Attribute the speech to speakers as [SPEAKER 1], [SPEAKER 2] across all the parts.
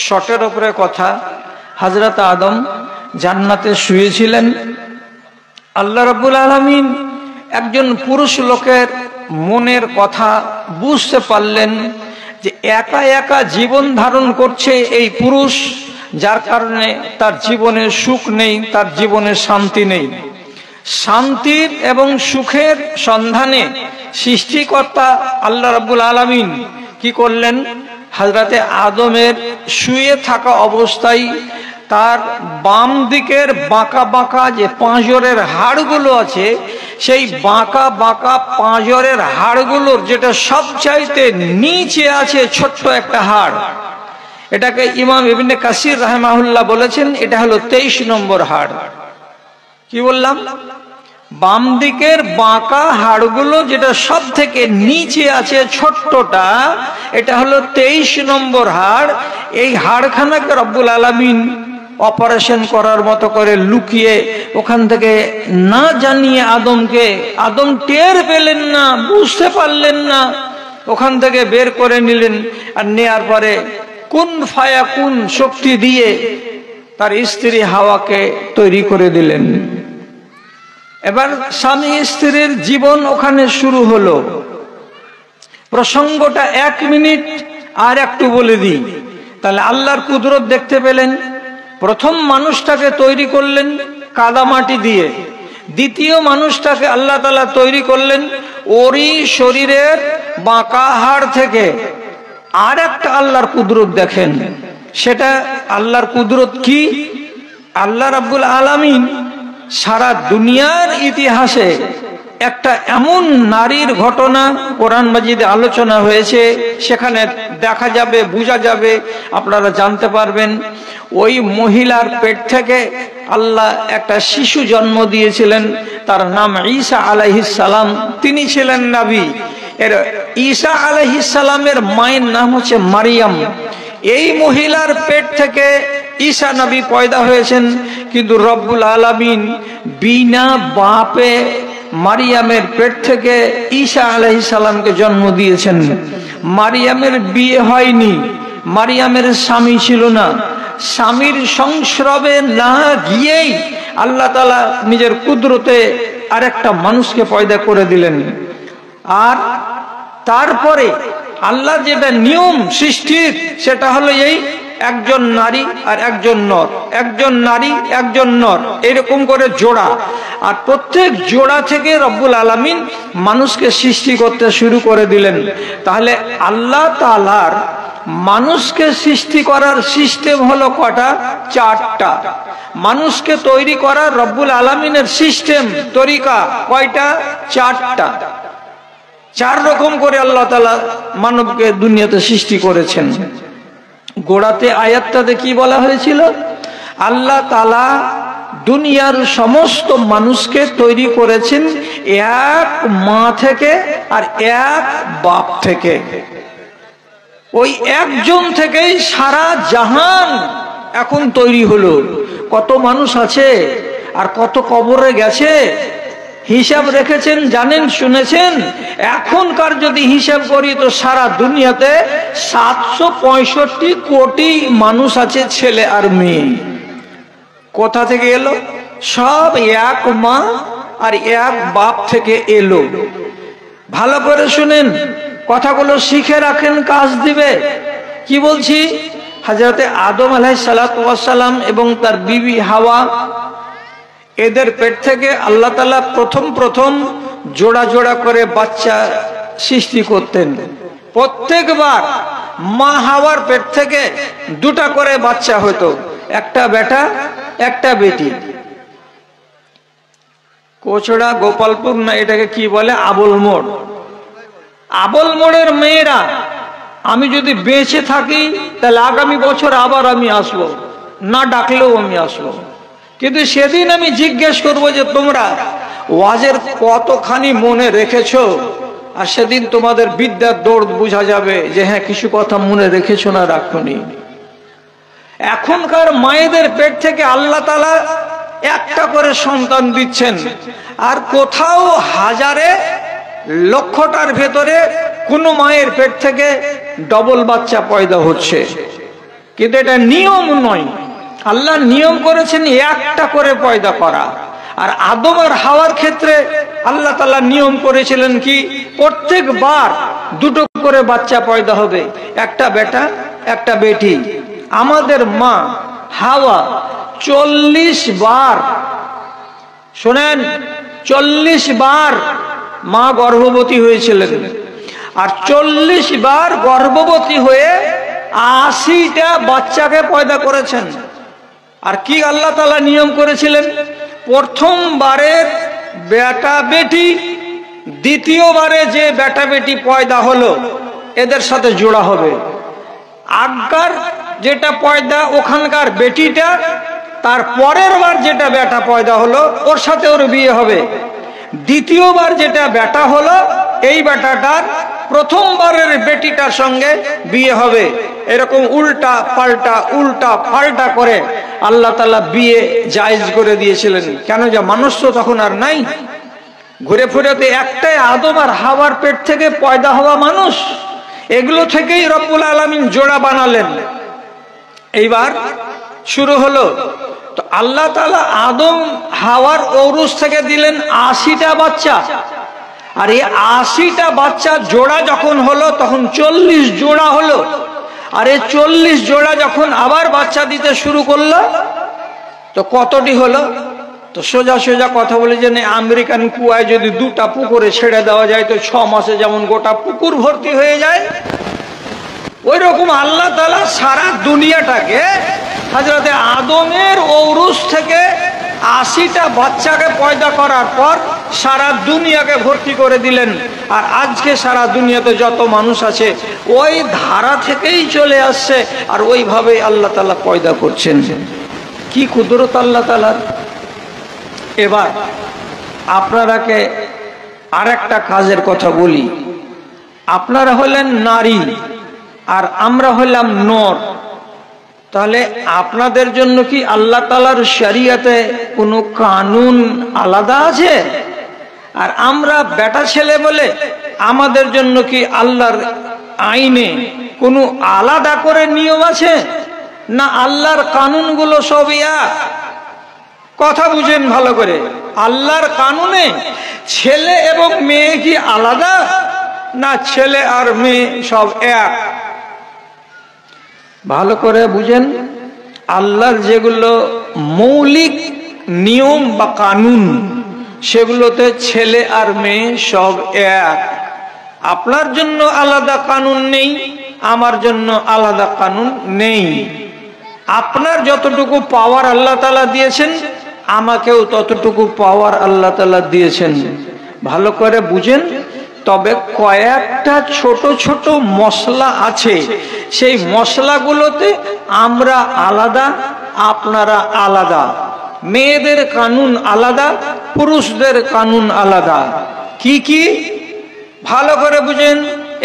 [SPEAKER 1] শটের উপরে কথা, হযরত আদম জান্নাতে শুয়েছিলেন। আল্লাহ রাব্বুল আলামিন একজন পুরুষ লোকের মনের কথা বুঝতে পারলেন যে একা একা জীবন ধারণ করছে এই পুরুষ, যার কারণে তার জীবনে সুখ নেই, তার জীবনে শান্তি নেই। শান্তির এবং সুখের সন্ধানে সৃষ্টিকর্তা আল্লাহ রাব্বুল আলামিন কি করলেন? হযরতে আদমের শুয়ে থাকা অবস্থায় তার বাম দিকের বাঁকা বাঁকা যে পাঁজরের হাড়গুলো আছে, সেই বাঁকা বাঁকা পাঁজরের হাড়গুলোর যেটা সবচাইতে নিচে আছে ছোট্ট একটা হাড়, এটাকে ইমাম ইবনে কাসির রাহিমাহুল্লাহ বলেছেন এটা হলো 23 নম্বর হাড়। কি বললাম? বাম দিকের বাঁকা হাড়গুলো যেটা সব থেকে নিচে আছে ছোট্টটা, এটা হলো 23 নম্বর হাড়। এই হাড়খানাকে রব্বুল আলামিন অপারেশন করার মতো করে লুকিয়ে ওখান থেকে না জানিয়ে আদম টের পেলেন না, বুঝতে পারলেন না, ওখান থেকে বের করে নিলেন। আর নেয়ার পরে কুন ফায়াকুন শক্তি দিয়ে তার স্ত্রী হাওয়াকে তৈরি করে দিলেন। এবার স্বামী স্ত্রীর জীবন ওখানে শুরু হলো। প্রসঙ্গটা 1 মিনিট আর একটু বলে দিই, তাহলে আল্লাহর কুদরত দেখতে পেলেন। প্রথম মানুষটাকে তৈরি করলেন কাদামাটি দিয়ে, দ্বিতীয় মানুষটাকে আল্লাহ তাআলা তৈরি করলেন ওরই শরীরের বাঁকা হাড় থেকে। আর একটা আল্লাহর কুদরত দেখেন, সেটা আল্লাহর কুদরত কি? আল্লাহ রাব্বুল আলামিন সারা দুনিয়ার ইতিহাসে একটা এমন নারীর ঘটনা কোরআন মাজিদে আলোচনা হয়েছে, সেখানে দেখা যাবে, বোঝা যাবে, আপনারা জানতে পারবেন। ওই মহিলার পেট থেকে আল্লাহ একটা শিশু জন্ম দিয়েছিলেন, তার নাম ঈসা আলাইহিস সালাম। তিনি ছিলেন নবী। এর ঈসা আলাইহিস সালামের মায়ের নাম হচ্ছে মারিয়াম। এই মহিলার পেট থেকে ঈসা নবী পয়দা হয়েছেন, কিন্তু রব্বুল আলামিন বিনা বাপে মারিয়ামের পেট থেকে ঈসা আলাইহিস সালামকে জন্ম দিয়েছেন। মারিয়ামের বিয়ে হয়নি, মারিয়ামের স্বামী ছিল না। স্বামীর সংস্রবে না গিয়েই আল্লাহ তাআলা নিজের কুদরতে আরেকটা মানুষকে পয়দা করে দিলেন। আর তারপরে আল্লাহ যেটা নিয়ম সৃষ্টির, সেটা হলো এই একজন নারী আর একজন নর, একজন নারী একজন নর, এরকম করে জোড়া। আর প্রত্যেক জোড়া থেকে রব্বুল আলামিন মানুষকে সৃষ্টি করতে শুরু করে দিলেন। তাহলে আল্লাহ তাআলার মানুষকে সৃষ্টি করার সিস্টেম হলো কটা? 4টা। মানুষকে তৈরি করার রব্বুল আলামিনের সিস্টেম, তরিকা কয়টা? 4টা। 4 রকম করে আল্লাহ তাআলা মানবকে দুনিয়াতে সৃষ্টি করেছেন। গোড়াতে আয়াতটাতে কি বলা হয়েছিল? আল্লাহ তাআলা দুনিয়ার সমস্ত মানুষকে তৈরি করেছেন এক মা থেকে আর এক বাপ থেকে। ওই একজন থেকেই সারা জাহান এখন তৈরি হলো। কত মানুষ আছে আর কত কবরে গেছে, হিসাব রেখেছেন? জানেন, শুনেছেন? এখনকার যদি হিসাব করি তো সারা দুনিয়াতে 765 কোটি মানুষ আছে, ছেলে আর মেয়ে। কোথা থেকে এলো? সব এক মা আর এক বাপ থেকে এলো। ভালো করে শুনেন, কথাগুলো শিখে রাখেন, কাজ দিবে। কি বলছি? হযরতে আদম আলাইহিস সালাতু ওয়াস সালাম এবং তার বিবি হাওয়া, এদের পেট থেকে আল্লাহ তাআলা প্রথম জোড়া জোড়া করে বাচ্চা সৃষ্টি করতেন। প্রত্যেকবার মা হাওয়ার পেট থেকে 2টা করে বাচ্চা হতো, একটা বেটা একটা বেটি। কোচড়া গোপালপুর না এটাকে কি বলে? আবল মোড়। আবল মোড়ের মেয়েরা, আমি যদি বেঁচে থাকি তাহলে আগামী বছর আবার আমি আসবো, না ডাকলেও আমি আসবো। কিন্তু সেদিন আমি জিজ্ঞেস করবো যে তোমরা ওয়াজের কতখানি মনে রেখেছো, আর সেদিন তোমাদের বিদ্যার দৌড় বোঝা যাবে যে হ্যাঁ কিছু কথা মনে রেখেছো না রাখোনি। এখনকার মায়েদের পেট থেকে আল্লাহ তাআলা একটা করে সন্তান দিচ্ছেন, আর কোথাও হাজারে লক্ষটার ভেতরে কোন মায়ের পেট থেকে ডবল বাচ্চা পয়দা হচ্ছে। কিন্তু এটা নিয়ম নয়। আল্লাহ নিয়ম করেছেন একটা করে পয়দা করা। আর আদম আর হাওয়ার ক্ষেত্রে আল্লাহ তাআলা নিয়ম করেছিলেন কি, প্রত্যেকবার দুটো করে বাচ্চা পয়দা হবে, একটা বেটা একটা বেটি। আমাদের মা হাওয়া 40 বার, শোনেন, 40 বার মা গর্ভবতী হয়েছিলেন। আর 40 বার গর্ভবতী হয়ে 80টা বাচ্চাকে পয়দা করেছেন। আর কি আল্লাহ তাআলা নিয়ম করেছিলেন, প্রথমবারের বেটা বেটি, দ্বিতীয়বারে যে বেটা বেটি পয়দা হলো এদের সাথে জোড়া হবে। আগকার যেটা পয়দা ওখানকার বেটিটা, তার পরের বার যেটা বেটা পয়দা হলো ওর সাথে ওর বিয়ে হবে। দ্বিতীয়বার যেটা বেটা হলো এই বেটাটার প্রথমবারের বেটিটার সঙ্গে বিয়ে হবে। এরকম উল্টা পাল্টা করে আল্লাহ তাআলা বিয়ে জায়েজ করে দিয়েছিলেন। কেন, যে মানুষ তো তখন আর নাই, ঘুরে ফিরেতে একটাই আদম আর হাওয়ার পেট থেকে পয়দা হওয়া মানুষ, এগুলো থেকেই রব্বুল আলামিন জোড়া বানালেন। এইবার শুরু হলো, তো আল্লাহ তাআলা আদম হাওয়ার ঔরস থেকে দিলেন 80টা বাচ্চা। আর এই 80টা বাচ্চা জোড়া যখন হলো তখন 40 জোড়া হলো। আর এই 40 জোড়া যখন আবার বাচ্চা দিতে শুরু করলো তো কতটি হলো, তো সোজা সোজা কথা বলে যে আমেরিকান কুয়ায় যদি 2টা পুকুরে ছেড়ে দেওয়া যায় তো 6 মাসে যেমন গোটা পুকুর ভর্তি হয়ে যায়, ওই রকম আল্লাহ তাআলা সারা দুনিয়াটাকে হযরতে আদমের ঔরস থেকে 80টা বাচ্চাকে পয়দা করার পর সারা দুনিয়াকে ভর্তি করে দিলেন। আর আজকে সারা দুনিয়াতে যত মানুষ আছে ওই ধারা থেকেই চলে আসছে, আর ওইভাবে আল্লাহ তাআলা পয়দা করছেন। কি কুদরত আল্লাহ তাআলার। এবার আপনারাকে আরেকটা কাজের কথা বলি। আপনারা হলেন নারী আর আমরা হলাম নর, তাহলে আপনাদের জন্য কি আল্লাহ তাআলার শরীয়তে কোনো কানুন আলাদা আছে? আর আমরা বেটা ছেলে বলে আমাদের জন্য কি আল্লাহর আইনে কোনো আলাদা করে নিয়ম আছে? না আল্লাহর কানুনগুলো সব এক? কথা বুঝেন ভালো করে। আল্লাহর কানুনে ছেলে এবং মেয়ে কি আলাদা, না ছেলে আর মেয়ে সব এক? ভালো করে বুঝেন। আল্লাহর যেগুলো মৌলিক নিয়ম বা কানুন সেগুলোতে ছেলে আর মেয়ে সব এক। আপনার জন্য আলাদা কানুন নেই, আমার জন্য আলাদা কানুন নেই। আপনার যতটুকু পাওয়ার আল্লাহ তাআলা দিয়েছেন আমাকেও ততটুকু পাওয়ার আল্লাহ তাআলা দিয়েছেন। ভালো করে বুঝেন। তবে কয়েকটা ছোট ছোট মশলা আছে, সেই মশলাগুলোতে আমরা আলাদা, আপনারা আলাদা। মেয়েদের কানুন আলাদা, পুরুষদের কানুন আলাদা। কি কি? ভালো করে বুঝেন।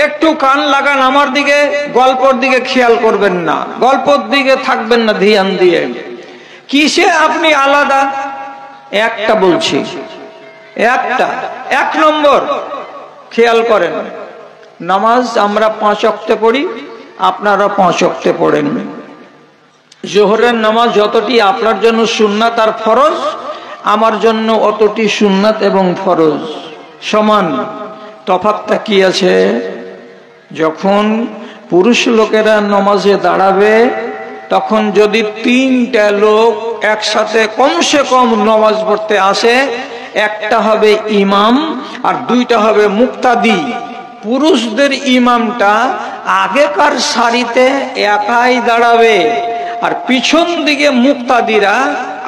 [SPEAKER 1] একটু কান লাগান আমার দিকে, গল্পর দিকে খেয়াল করবেন না, গল্পর দিকে থাকবেন না ধ্যান দিয়ে। কিসে আপনি আলাদা? একটা বলছি, একটা। 1 নম্বর খেয়াল করেন, নামাজ আমরা 5 ওয়াক্তে পড়ি, আপনারা 5 ওয়াক্তে পড়েন। জোহরের নামাজ যতটি আপনার জন্য সুন্নাত আর ফরজ, আমার জন্য অতটি সুন্নাত এবং ফরজ সমান। তফাৎটা কি আছে? যখন পুরুষ লোকেরা নামাজে দাঁড়াবে তখন যদি 3টা লোক একসাথে কমসে কম নামাজ পড়তে আসে, একটা হবে ইমাম আর 2টা হবে মুক্তাদি। পুরুষদের ইমামটা আগেকার সারিতে একাই দাঁড়াবে আর পিছন দিকে মুক্তাদিরা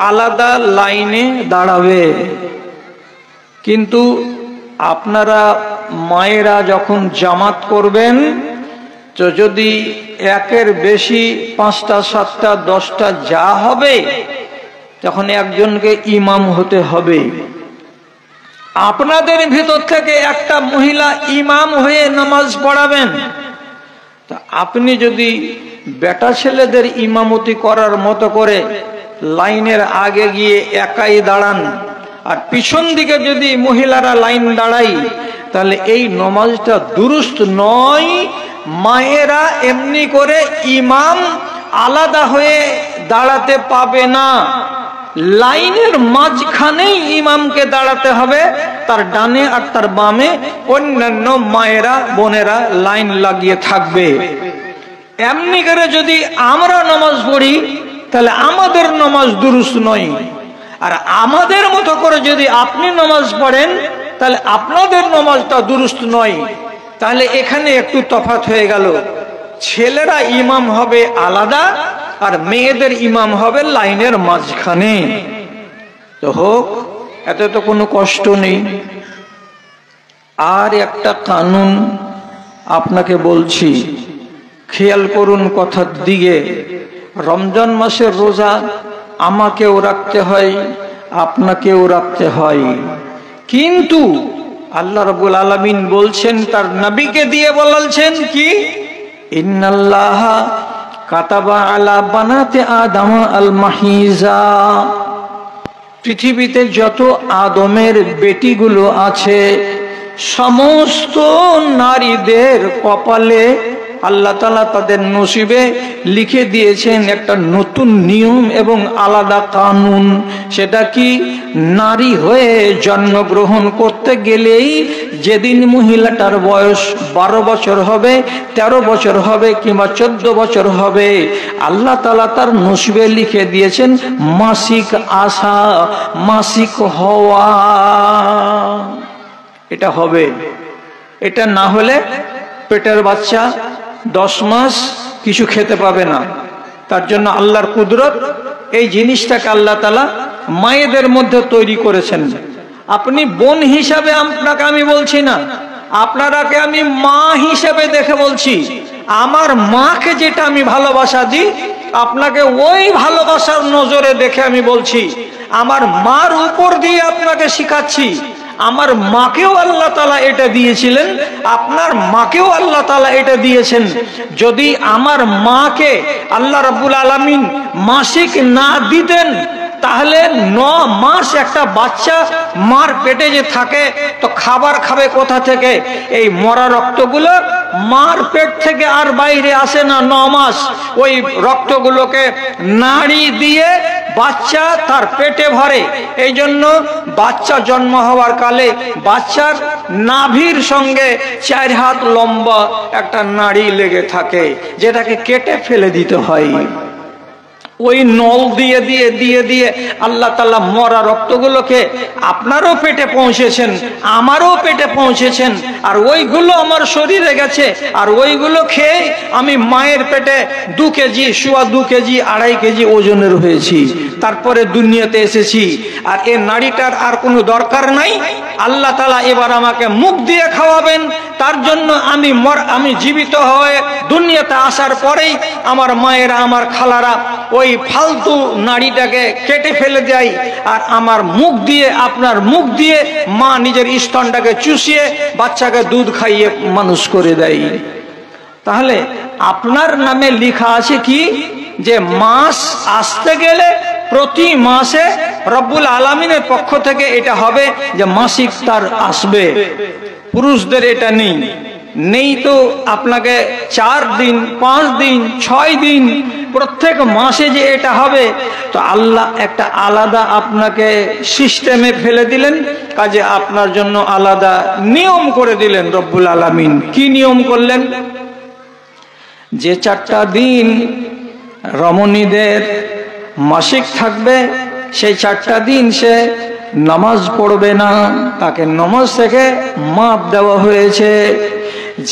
[SPEAKER 1] আলাদা লাইনে দাঁড়াবে। কিন্তু আপনারা মায়েরা যখন জামাত করবেন তো যদি একের বেশি 5টা 7টা 10টা যা হবে তখন একজনকে ইমাম হতে হবে। আপনাদের ভিতর থেকে একটা মহিলা ইমাম হয়ে নামাজ পড়াবেন। তা আপনি যদি বেটা ছেলেদের ইমামতি করার মতো করে লাইনের আগে গিয়ে একাই দাঁড়ান আর পিছন দিকে যদি মহিলারা লাইন দাঁড়াই, তাহলে এই নামাজটা দুরুস্ত নয়। মায়েরা এমনি করে ইমাম আলাদা হয়ে দাঁড়াতে পাবে না। লাইনের মাঝখানেই ইমামকে দাঁড়াতে হবে, তার ডানে আর তার বামে অন্যান্য মায়েরা বোনেরা লাইন লাগিয়ে থাকবে। এমনি করে যদি আমরা নামাজ পড়ি তাহলে আমাদের নামাজ দুরুস্ত নয়, আর আমাদের মতো করে যদি আপনি নামাজ পড়েন তাহলে আপনাদের নামাজটা দুরুস্ত নয়। তাহলে এখানে একটু তফাৎ হয়ে গেল, ছেলেরা ইমাম হবে আলাদা আর মেয়েদের ইমাম হবে লাইনের মাঝখানে। তো হোক, এতে তো কোনো কষ্ট নেই। আর একটা কানুন আপনাকে বলছি, খেয়াল করুন কথার দিকে। রমজান মাসের রোজা আমাকেও রাখতে হয়, আপনাকেও রাখতে হয়, কিন্তু আল্লাহ রাব্বুল আলামিন বলছেন, তার নবীকে দিয়ে বলছেন কি, ইন্নাল্লাহা কাতাবা আলা বানাতে আদম আল মাহিজা। পৃথিবীতে যত আদমের বেটিগুলো আছে সমস্ত নারীদের কপালে আল্লাহ তাআলা তাদের নসিবে লিখে দিয়েছেন একটা নতুন নিয়ম এবং আলাদা কানুন। সেটা কি, নারী হয়ে জন্মগ্রহণ করতে গেলেই যেদিন মহিলাটার বয়স 12 বছর হবে, 13 বছর হবে কিংবা 14 বছর হবে, আল্লাহ তাআলা তার নসিবে লিখে দিয়েছেন মাসিক আসা, মাসিক হওয়া। এটা হবে। এটা না হলে পেটের বাচ্চা 10 মাস কিছু খেতে পাবে না। তার জন্য আল্লাহর কুদরত, এই জিনিসটাকে আল্লাহ তাআলা মায়েদের মধ্যে তৈরি করেছেন। আপনি বোন হিসাবে আপনাকে আমি বলছি না, আপনারাকে আমি মা হিসাবে দেখে বলছি। আমার মাকে যেটা আমি ভালোবাসা দিই, আপনাকে ওই ভালোবাসার নজরে দেখে আমি বলছি। আমার মার উপর দিয়ে আপনাকে শিখাচ্ছি। আমার মাকেও আল্লাহ তাআলা এটা দিয়েছিলেন, আপনার মাকেও আল্লাহ তাআলা এটা দিয়েছেন। যদি আমার মাকে আল্লাহ রাব্বুল আলামিন মাসিক না দিতেন তাহলে 9 মাস একটা বাচ্চা মার পেটে যে থাকে তো খাবার খাবে কোথা থেকে? এই মরা রক্তগুলো মার পেট থেকে আর বাইরে আসে না 9 মাস। ওই রক্তগুলোকে নাড়ি দিয়ে বাচ্চা তার পেটে ভরে। এই জন্য বাচ্চা জন্ম হওয়ার কালে বাচ্চার নাভির সঙ্গে 4 হাত লম্বা একটা নাড়ি লেগে থাকে, যেটাকে কেটে ফেলে দিতে হয়। ওই নল দিয়ে দিয়ে দিয়ে দিয়ে আল্লাহ তাআলা মরা রক্তগুলোকে আপনারও পেটে পৌঁছেছেন, আমারও পেটে পৌঁছেছেন, আর ওইগুলো আমার শরীরে গেছে, আর ওইগুলো খেয়ে আমি মায়ের পেটে 2 কেজি, সোয়া 2 কেজি, 2.5 কেজি ওজনের হয়েছি। তারপরে দুনিয়াতে এসেছি। আর এই নাড়িটার আর কোনো দরকার নাই। আল্লাহ তাআলা এবার আমাকে মুখ দিয়ে খাওয়াবেন। তার জন্য আমি জীবিত হয়ে দুনিয়াতে আসার পরেই আমার মায়েরা, আমার খালারা ওই ফালতু নাড়িটাকে কেটে ফেলে দেয়, আর আমার মুখ দিয়ে, আপনার মুখ দিয়ে মা নিজের স্তনটাকে চুষিয়ে বাচ্চাকে দুধ খাইয়ে মানুষ করে দেয়। তাহলে আপনার নামে লেখা আছে কি, যে মাস আসতে গেলে প্রতি মাসে রব্বুল আলামিনের পক্ষ থেকে এটা হবে যে মাসিক তার আসবে। পুরুষদের এটা নেই তো আপনাকে 4 দিন, 5 দিন, 6 দিন প্রত্যেক মাসে যে এটা হবে, তো আল্লাহ একটা আলাদা আপনাকে সিস্টেমে ফেলে দিলেন, কাজে আপনার জন্য আলাদা নিয়ম করে দিলেন রব্বুল আলামিন। কি নিয়ম করলেন? যে 4টা দিন রমণীদের মাসিক থাকবে, সেই 4টা দিন সে নামাজ পড়বে না, তাকে নামাজ থেকে মাপ দেওয়া হয়েছে।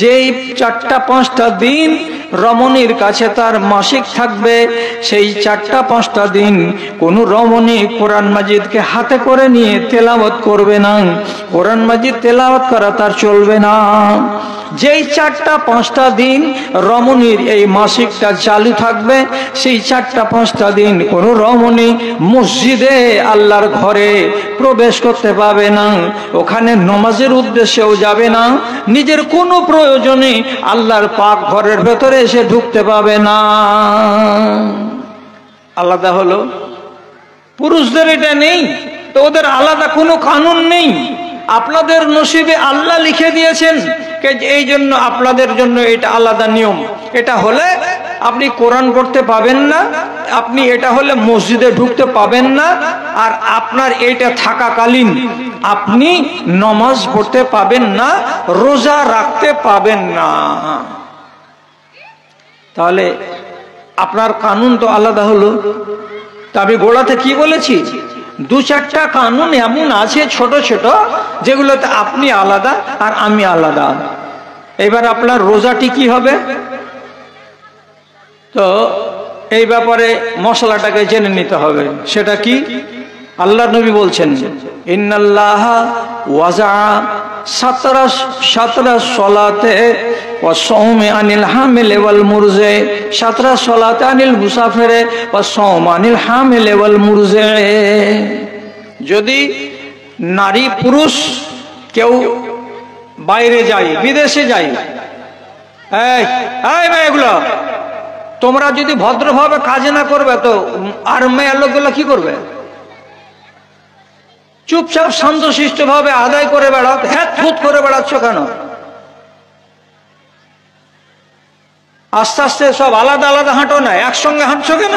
[SPEAKER 1] যেই 4টা-5টা দিন রমণীর কাছে তার মাসিক থাকবে, সেই 4টা-5টা দিন কোন রমণী কোরআন মাজিদকে হাতে করে নিয়ে তেলাওয়াত করবে না। কোরআন মাজিদ তেলাওয়াত করা তার চলবে না। যেই 4টা-5টা দিন রমণীর এই মাসিকটা চালু থাকবে, সেই 4টা-5টা দিন কোন রমণী মসজিদে আল্লাহর ঘরে প্রবেশ করতে পাবে না, ওখানে নামাজের উদ্দেশ্যেও যাবে না, নিজের কোনো প্রয়োজনে আল্লাহর পাক ঘরের ভেতরে এসে ঢুকতে পাবে না। আলাদা হলো। পুরুষদের এটা নেই, তো ওদের আলাদা কোনো কানুন নেই। আপনাদের নসিবে আল্লাহ লিখে দিয়েছেন, এই জন্য আপনাদের জন্য এটা আলাদা নিয়ম। এটা হলে আপনি কোরআন পড়তে পাবেন না, আপনি এটা হলে মসজিদে ঢুকতে পাবেন না, আর আপনার এটা থাকাকালীন আপনি নামাজ পড়তে পাবেন না, রোজা রাখতে পাবেন না। তাহলে আপনার কানুন তো আলাদা হলো। তা আমি গোড়াতে কি বলেছি, দু চারটা কানুন এমন আছে ছোট ছোট যেগুলোতে আপনি আলাদা আর আমি আলাদা। এবার আপনার রোজাটি কি হবে, তো এই ব্যাপারে মশলাটাকে জেনে নিতে হবে। সেটা কি, আল্লাহ নবী বলছেন ইন্নাল্লাহ ওয়াজা সাতরা সলাতে ওয়া সাওমে আনিল হামিল ওয়াল মুরজে, সাতরা সলাতে আনিল মুসাফিরে ওয়া সাওম আনিল হামিল ওয়াল মুরজে। যদি নারী পুরুষ কেউ বাইরে যায়, বিদেশে যায়, এই মেয়েগুলো তোমরা যদি ভদ্রভাবে কাজ না করবে তো আর মেয়ের লোকগুলো কি করবে? চুপচাপ শান্তশিষ্ট ভাবে আদায় করে বেড়াও, হ্যাঁ ফুট করে বেড়াচ্ছ কেন? আস্তে আস্তে সব আলাদা আলাদা হাঁটো না, একসঙ্গে হাঁটছো কেন?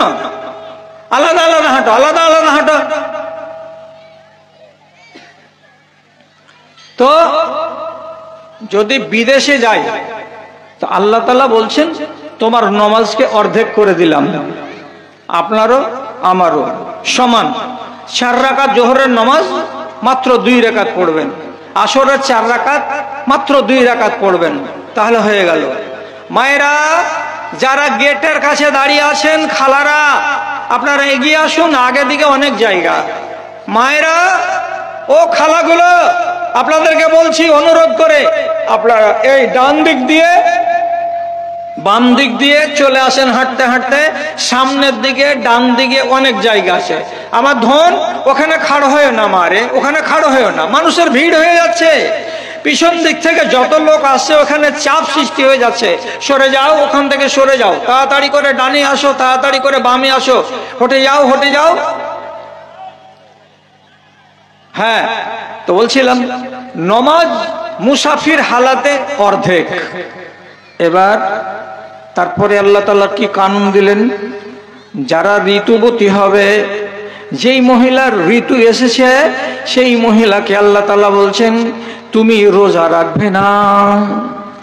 [SPEAKER 1] আলাদা আলাদা হাঁটো, আলাদা আলাদা হাঁটো। তো যদি বিদেশে যায় তো আল্লাহ তাআলা বলছেন তোমার নামাজকে অর্ধেক করে দিলাম, আপনারও আমারও সমান। 4 রাকাত জোহরের নামাজ মাত্র 2 রাকাত পড়বেন, আসরের 4 রাকাত মাত্র 2 রাকাত পড়বেন, তাহলে হয়ে গেল। মায়েরা যারা গেটের কাছে দাঁড়িয়ে আছেন, খালারা আপনারা এগিয়ে আসুন, আগে দিকে অনেক জায়গা। মায়েরা ও খালাগুলো আপনাদেরকে বলছি অনুরোধ করে, আপনারা এই ডান দিক দিয়ে বাম দিক দিয়ে চলে আসেন হাঁটতে হাঁটতে, সামনের দিকে ডান দিকে অনেক জায়গা আছে। আমার ধন ওখানে খাড় হয়ে না, মারে ওখানে খাড় হয়ে না, মানুষের ভিড় হয়ে যাচ্ছে, পিছন দিক থেকে যত লোক আসছে ওখানে চাপ সৃষ্টি হয়ে যাচ্ছে। সরে যাও, ওখান থেকে সরে যাও, তাড়াতাড়ি করে ডানে আসো, তাড়াতাড়ি করে বামে আসো, হটে যাও হটে যাও। হ্যাঁ, তো বলছিলাম নমাজ মুসাফির হালাতে অর্ধেক। এবার তারপরে আল্লাহ তাআলা কি কানুন দিলেন, যারা ঋতুবতী হবে, যেই মহিলার ঋতু এসেছে সেই মহিলাকে আল্লাহ তাআলা বলছেন তুমি রোজা রাখবে না।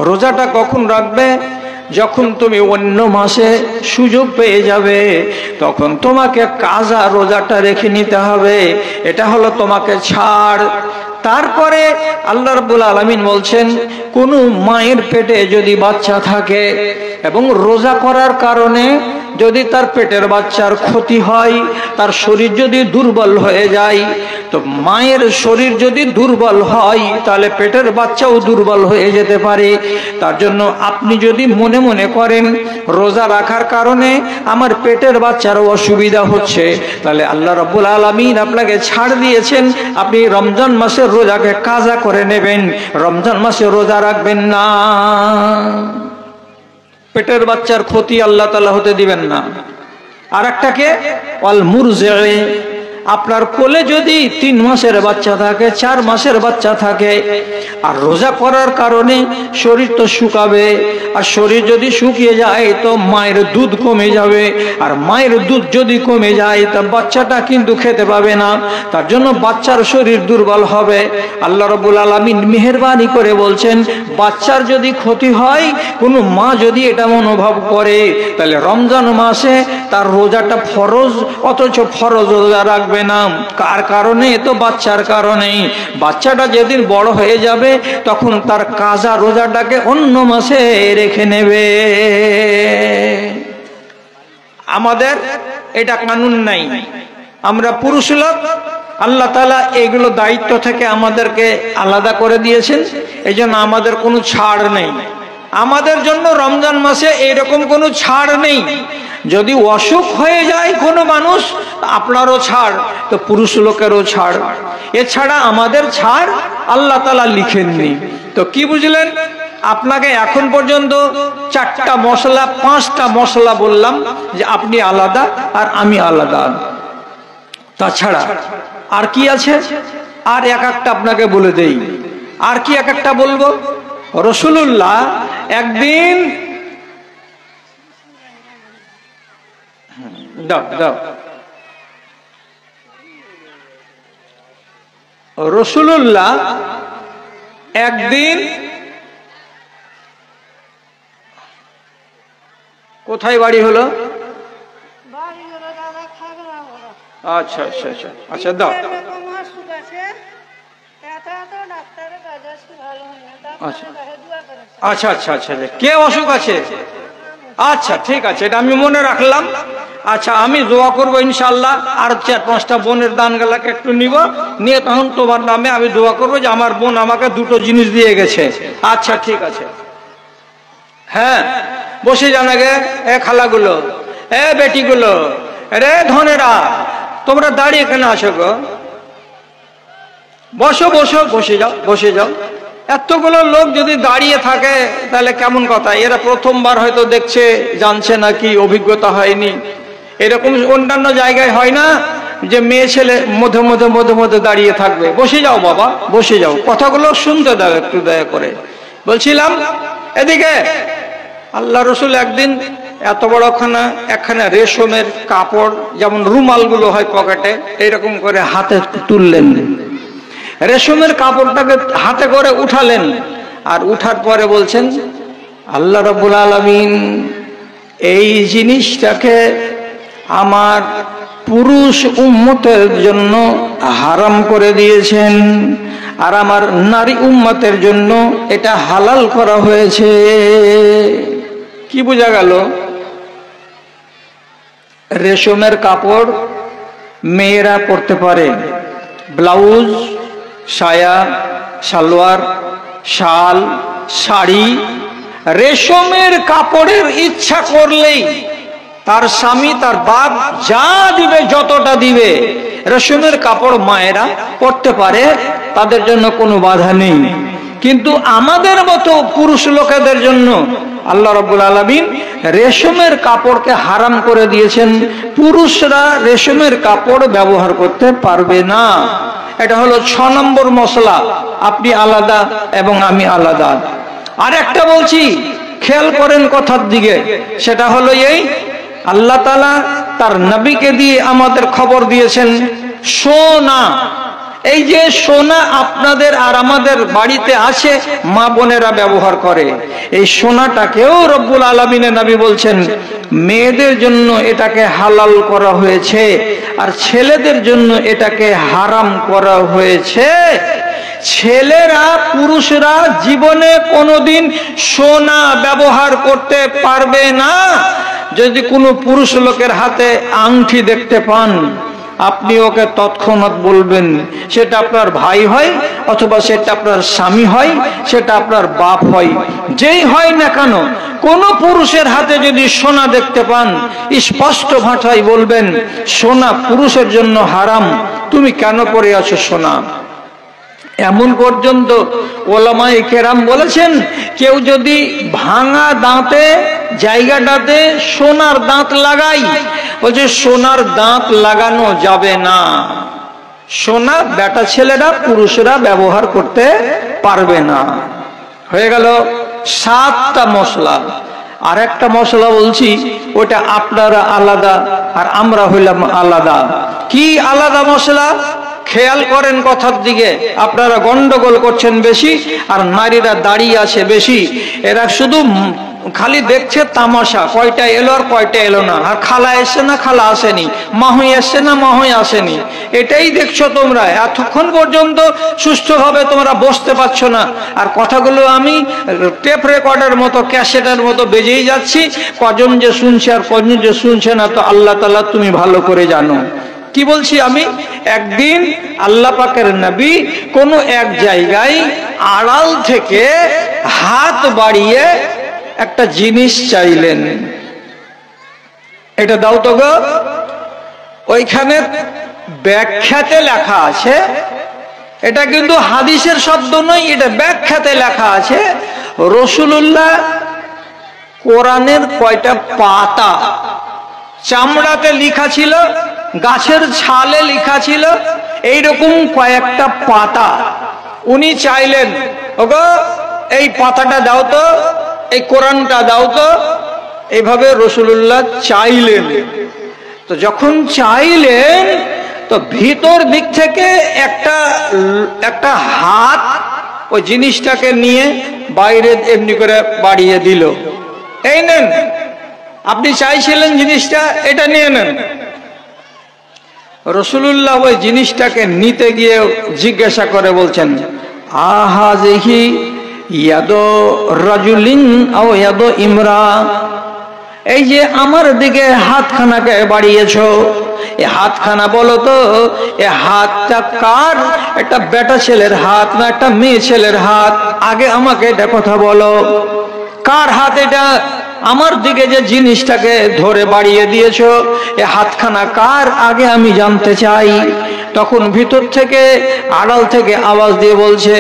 [SPEAKER 1] রোজাটা কখন রাখবে? যখন তুমি অন্য মাসে সুযোগ পেয়ে যাবে তখন তোমাকে কাজা রোজাটা রেখে নিতে হবে, এটা হলো তোমাকে ছাড়। তারপরে আল্লাহ রাব্বুল আলামিন বলছেন কোন মায়ের পেটে যদি বাচ্চা থাকে এবং রোজা করার কারণে যদি তার পেটের বাচ্চার ক্ষতি হয়, তার শরীর যদি দুর্বল হয়ে যায়, তো মায়ের শরীর যদি দুর্বল হয় তাহলে পেটের বাচ্চাও দুর্বল হয়ে যেতে পারে। তার জন্য আপনি যদি মনে মনে করেন রোজা রাখার কারণে আমার পেটের বাচ্চারও অসুবিধা হচ্ছে, তাহলে আল্লাহ রাব্বুল আলামিন আপনাকে ছাড় দিয়েছেন, আপনি রমজান মাসের রোজাকে কাজা করে নেবেন, রমজান মাসে রোজা রাখবেন না। পেটের বাচ্চার ক্ষতি আল্লাহ তাআলা হতে দিবেন না। আর একটাকে ওয়াল মুরজে, আপনার কোলে যদি 3 মাসের বাচ্চা থাকে, 4 মাসের বাচ্চা থাকে, আর রোজা করার কারণে শরীর তো শুকাবে, আর শরীর যদি শুকিয়ে যায় তো মায়ের দুধ কমে যাবে, আর মায়ের দুধ যদি কমে যায় তা বাচ্চাটা কিন্তু খেতে পাবে না, তার জন্য বাচ্চার শরীর দুর্বল হবে। আল্লাহ রাব্বুল আলামিন মেহেরবানি করে বলছেন বাচ্চার যদি ক্ষতি হয়, কোনো মা যদি এটা অনুভব করে, তাহলে রমজান মাসে তার রোজাটা ফরজ, অথচ ফরজ রোজা রাখবে না। কার কারণে? তো বাচ্চার কারণেই। বাচ্চাটা যেদিন বড় হয়ে যাবে তখন তার কাজা রোজাটাকে অন্য মাসে রেখে নেবে। আমাদের এটা কানুন নাই, আমরা পুরুষ লোক, আল্লাহ তাআলা এগুলো দায়িত্ব থেকে আমাদেরকে আলাদা করে দিয়েছেন, এই জন্য আমাদের কোনো ছাড় নেই। আমাদের জন্য রমজান মাসে এরকম কোনো ছাড় নেই। যদি অসুখ হয়ে যায় কোনো মানুষ, আপনারও ছাড়, তো পুরুষ লোকেরও ছাড়। এছাড়া আমাদের ছাড় আল্লাহ তাআলা লিখেননি। তো কি বুঝলেন? আপনাকে এখন পর্যন্ত 4টা মশলা 5টা মশলা বললাম যে আপনি আলাদা আর আমি আলাদা। তাছাড়া আর কি আছে? আর এক একটা আপনাকে বলে দেই। আর কি এক একটা বলবো? রাসূলুল্লাহ একদিন দাও দাও। রাসূলুল্লাহ একদিন কোথায় বাড়ি হলো? আচ্ছা আচ্ছা আচ্ছা আচ্ছা দাও। আচ্ছা আচ্ছা আচ্ছা কে অসুখ আছে? আচ্ছা ঠিক আছে, এটা আমি মনে রাখলাম। আচ্ছা আমি দোয়া করবো ইনশাআল্লাহ। আর 4-5টা বোনের দান গালাকে একটু নিব, নিয়ে তখন তোমার নামে আমি দোয়া করবো যে আমার বোন আমাকে 2টো জিনিস দিয়ে গেছে। আচ্ছা ঠিক আছে। হ্যাঁ বসে যান আগে। এ খালাগুলো, এ বেটিগুলো, রে ধনেরা, তোমরা দাঁড়িয়ে কেন আছো গো? বসো বসো, বসে যাও বসে যাও। এতগুলো লোক যদি দাঁড়িয়ে থাকে তাহলে কেমন কথা? এরা প্রথমবার হয়তো দেখছে, জানছে নাকি, অভিজ্ঞতা হয়নি। এরকম অন্যান্য জায়গায় হয় না যে মেয়ে ছেলে মধ্যে মধ্যে মধ্যে মধ্যে দাঁড়িয়ে থাকবে। বসে যাও বাবা, বসে যাও, কথাগুলো শুনতে দাও একটু দয়া করে। বলছিলাম এদিকে আল্লাহ রসুল একদিন এত বড় একখানা রেশমের কাপড়, যেমন রুমালগুলো হয় পকেটে, এইরকম করে হাতে তুললেন। রেশমের কাপড়টাকে হাতে করে উঠালেন, আর উঠার পরে বলছেন আল্লাহ রাব্বুল আলামিন এই জিনিসটাকে আমার পুরুষ উম্মতের জন্য হারাম করে দিয়েছেন, আর আমার নারী উম্মতের জন্য এটা হালাল করা হয়েছে। কি বোঝা গেল? রেশমের কাপড় মেয়েরা পরতে পারে, ব্লাউজ, সায়া, সালোয়ার, শাল, শাড়ি। রেশমের কাপড়ের ইচ্ছা করলেই তার স্বামী, তার বাপ যা দিবে, যতটা দিবে, রেশমের কাপড় মায়েরা পরতে পারে, তাদের জন্য কোনো বাধা নেই। কিন্তু আমাদের মতো পুরুষ লোকেদের জন্য আল্লাহ রাব্বুল আলামিন রেশমের কাপড়কে হারাম করে দিয়েছেন। পুরুষরা রেশমের কাপড় ব্যবহার করতে পারবে না। এটা হলো 6 নম্বর মশলা। আপনি আলাদা এবং আমি আলাদা। আর একটা বলছি, খেয়াল করেন কথার দিকে, সেটা হলো এই, আল্লাহ তাআলা তার নবীকে দিয়ে আমাদের খবর দিয়েছেন সোনা। এই যে সোনা আপনাদের আর আমাদের বাড়িতে আছে, মা বোনেরা ব্যবহার করে, এই সোনাটাকেও রব্বুল আলামিনের নবী বলছেন মেয়েদের জন্য এটাকে হালাল করা হয়েছে, আর ছেলেদের জন্য এটাকে হারাম করা হয়েছে। ছেলেরা, পুরুষরা জীবনে কোনোদিন সোনা ব্যবহার করতে পারবে না। যদি কোনো পুরুষ লোকের হাতে আংটি দেখতে পান, আপনি ওকে তৎক্ষণাৎ বলবেন, সেটা আপনার ভাই হয় অথবা সেটা আপনার স্বামী হয়, সেটা আপনার বাপ হয়, যেই হয় না কেন, কোন পুরুষের হাতে যদি সোনা দেখতে পান, স্পষ্ট ভাষায় বলবেন সোনা পুরুষের জন্য হারাম, তুমি কেন পরে আছো সোনা। এমন পর্যন্ত ওলামায়ে কেরাম বলেছেন, কেউ যদি ভাঙা দাঁতে জায়গাটাতে সোনার দাঁত লাগাই, বলছে সোনার দাঁত লাগানো যাবে না। সোনা বেটা ছেলেরা, পুরুষরা ব্যবহার করতে পারবে না। হয়ে গেল 7টা মশলা। আর একটা মশলা বলছি, ওটা আপনারা আলাদা আর আমরা হইলাম আলাদা। কি আলাদা মশলা? খেয়াল করেন কথার দিকে। আপনারা গন্ডগোল করছেন বেশি, আর নারীরা দাঁড়িয়ে আছে বেশি। এরা শুধু খালি দেখছে তামাশা, কয়টা এলো আর কয়টা এলো না, আর খালা এসছে না খালা আসেনি, মাহই এসছে না মাহই আসেনি, এটাই দেখছো তোমরা। এতক্ষণ পর্যন্ত সুষ্ঠুভাবে তোমরা বসতে পারছো না, আর কথাগুলো আমি টেপ রেকর্ডের মতো, ক্যাসেটের মতো বেজেই যাচ্ছি। কজন যে শুনছে আর কজন যে শুনছে না, তো আল্লাহ তাআলা তুমি ভালো করে জানো। কি বলছি আমি? একদিন আল্লাহ পাকের নবী কোন এক জায়গায় আড়াল থেকে হাত বাড়িয়ে একটা জিনিস চাইলেন, এটা দাও তো গো। ওইখানে ব্যাখ্যাতে লেখা আছে, এটা কিন্তু হাদিসের শব্দ নয়, এটা ব্যাখ্যাতে লেখা আছে, রাসূলুল্লাহ কোরআনের কয়টা পাতা, চামড়াতে লেখা ছিল, গাছের ছালে লেখা ছিল, এইরকম কয়েকটা পাতা উনি চাইলেন, ওগো এই পাতাটা দাও তো, এই কোরআনটা দাও তো। এইভাবে রাসূলুল্লাহ চাইলেন। তো যখন চাইলেন তো ভিতর দিক থেকে একটা হাত ওই জিনিসটাকে নিয়ে বাইরে এমনি করে বাড়িয়ে দিল, এই নেন, আপনি চাইছিলেন জিনিসটা, এটা নিয়ে নেন। রাসূলুল্লাহ ওই জিনিসটাকে নিতে গিয়ে জিজ্ঞাসা করে বলছেন, আহাযিহি ইয়াদু রাজুলিন আও ইয়াদু ইমরা, এই যে আমার দিকে হাতখানাকে বাড়িয়েছো, এই হাতখানা বলো তো এই হাতটা কার? একটা বেটা ছেলের হাত না একটা মেয়ে ছেলের হাত? আগে আমাকে এটা কথা বলো, কার হাত এটা? আমার দিকে যে জিনিসটাকে ধরে বাড়িয়ে দিয়েছো এই হাতখানা কার? আগে আমি জানতে চাই। তখন ভিতর থেকে আড়াল থেকে আওয়াজ দিয়ে বলছে,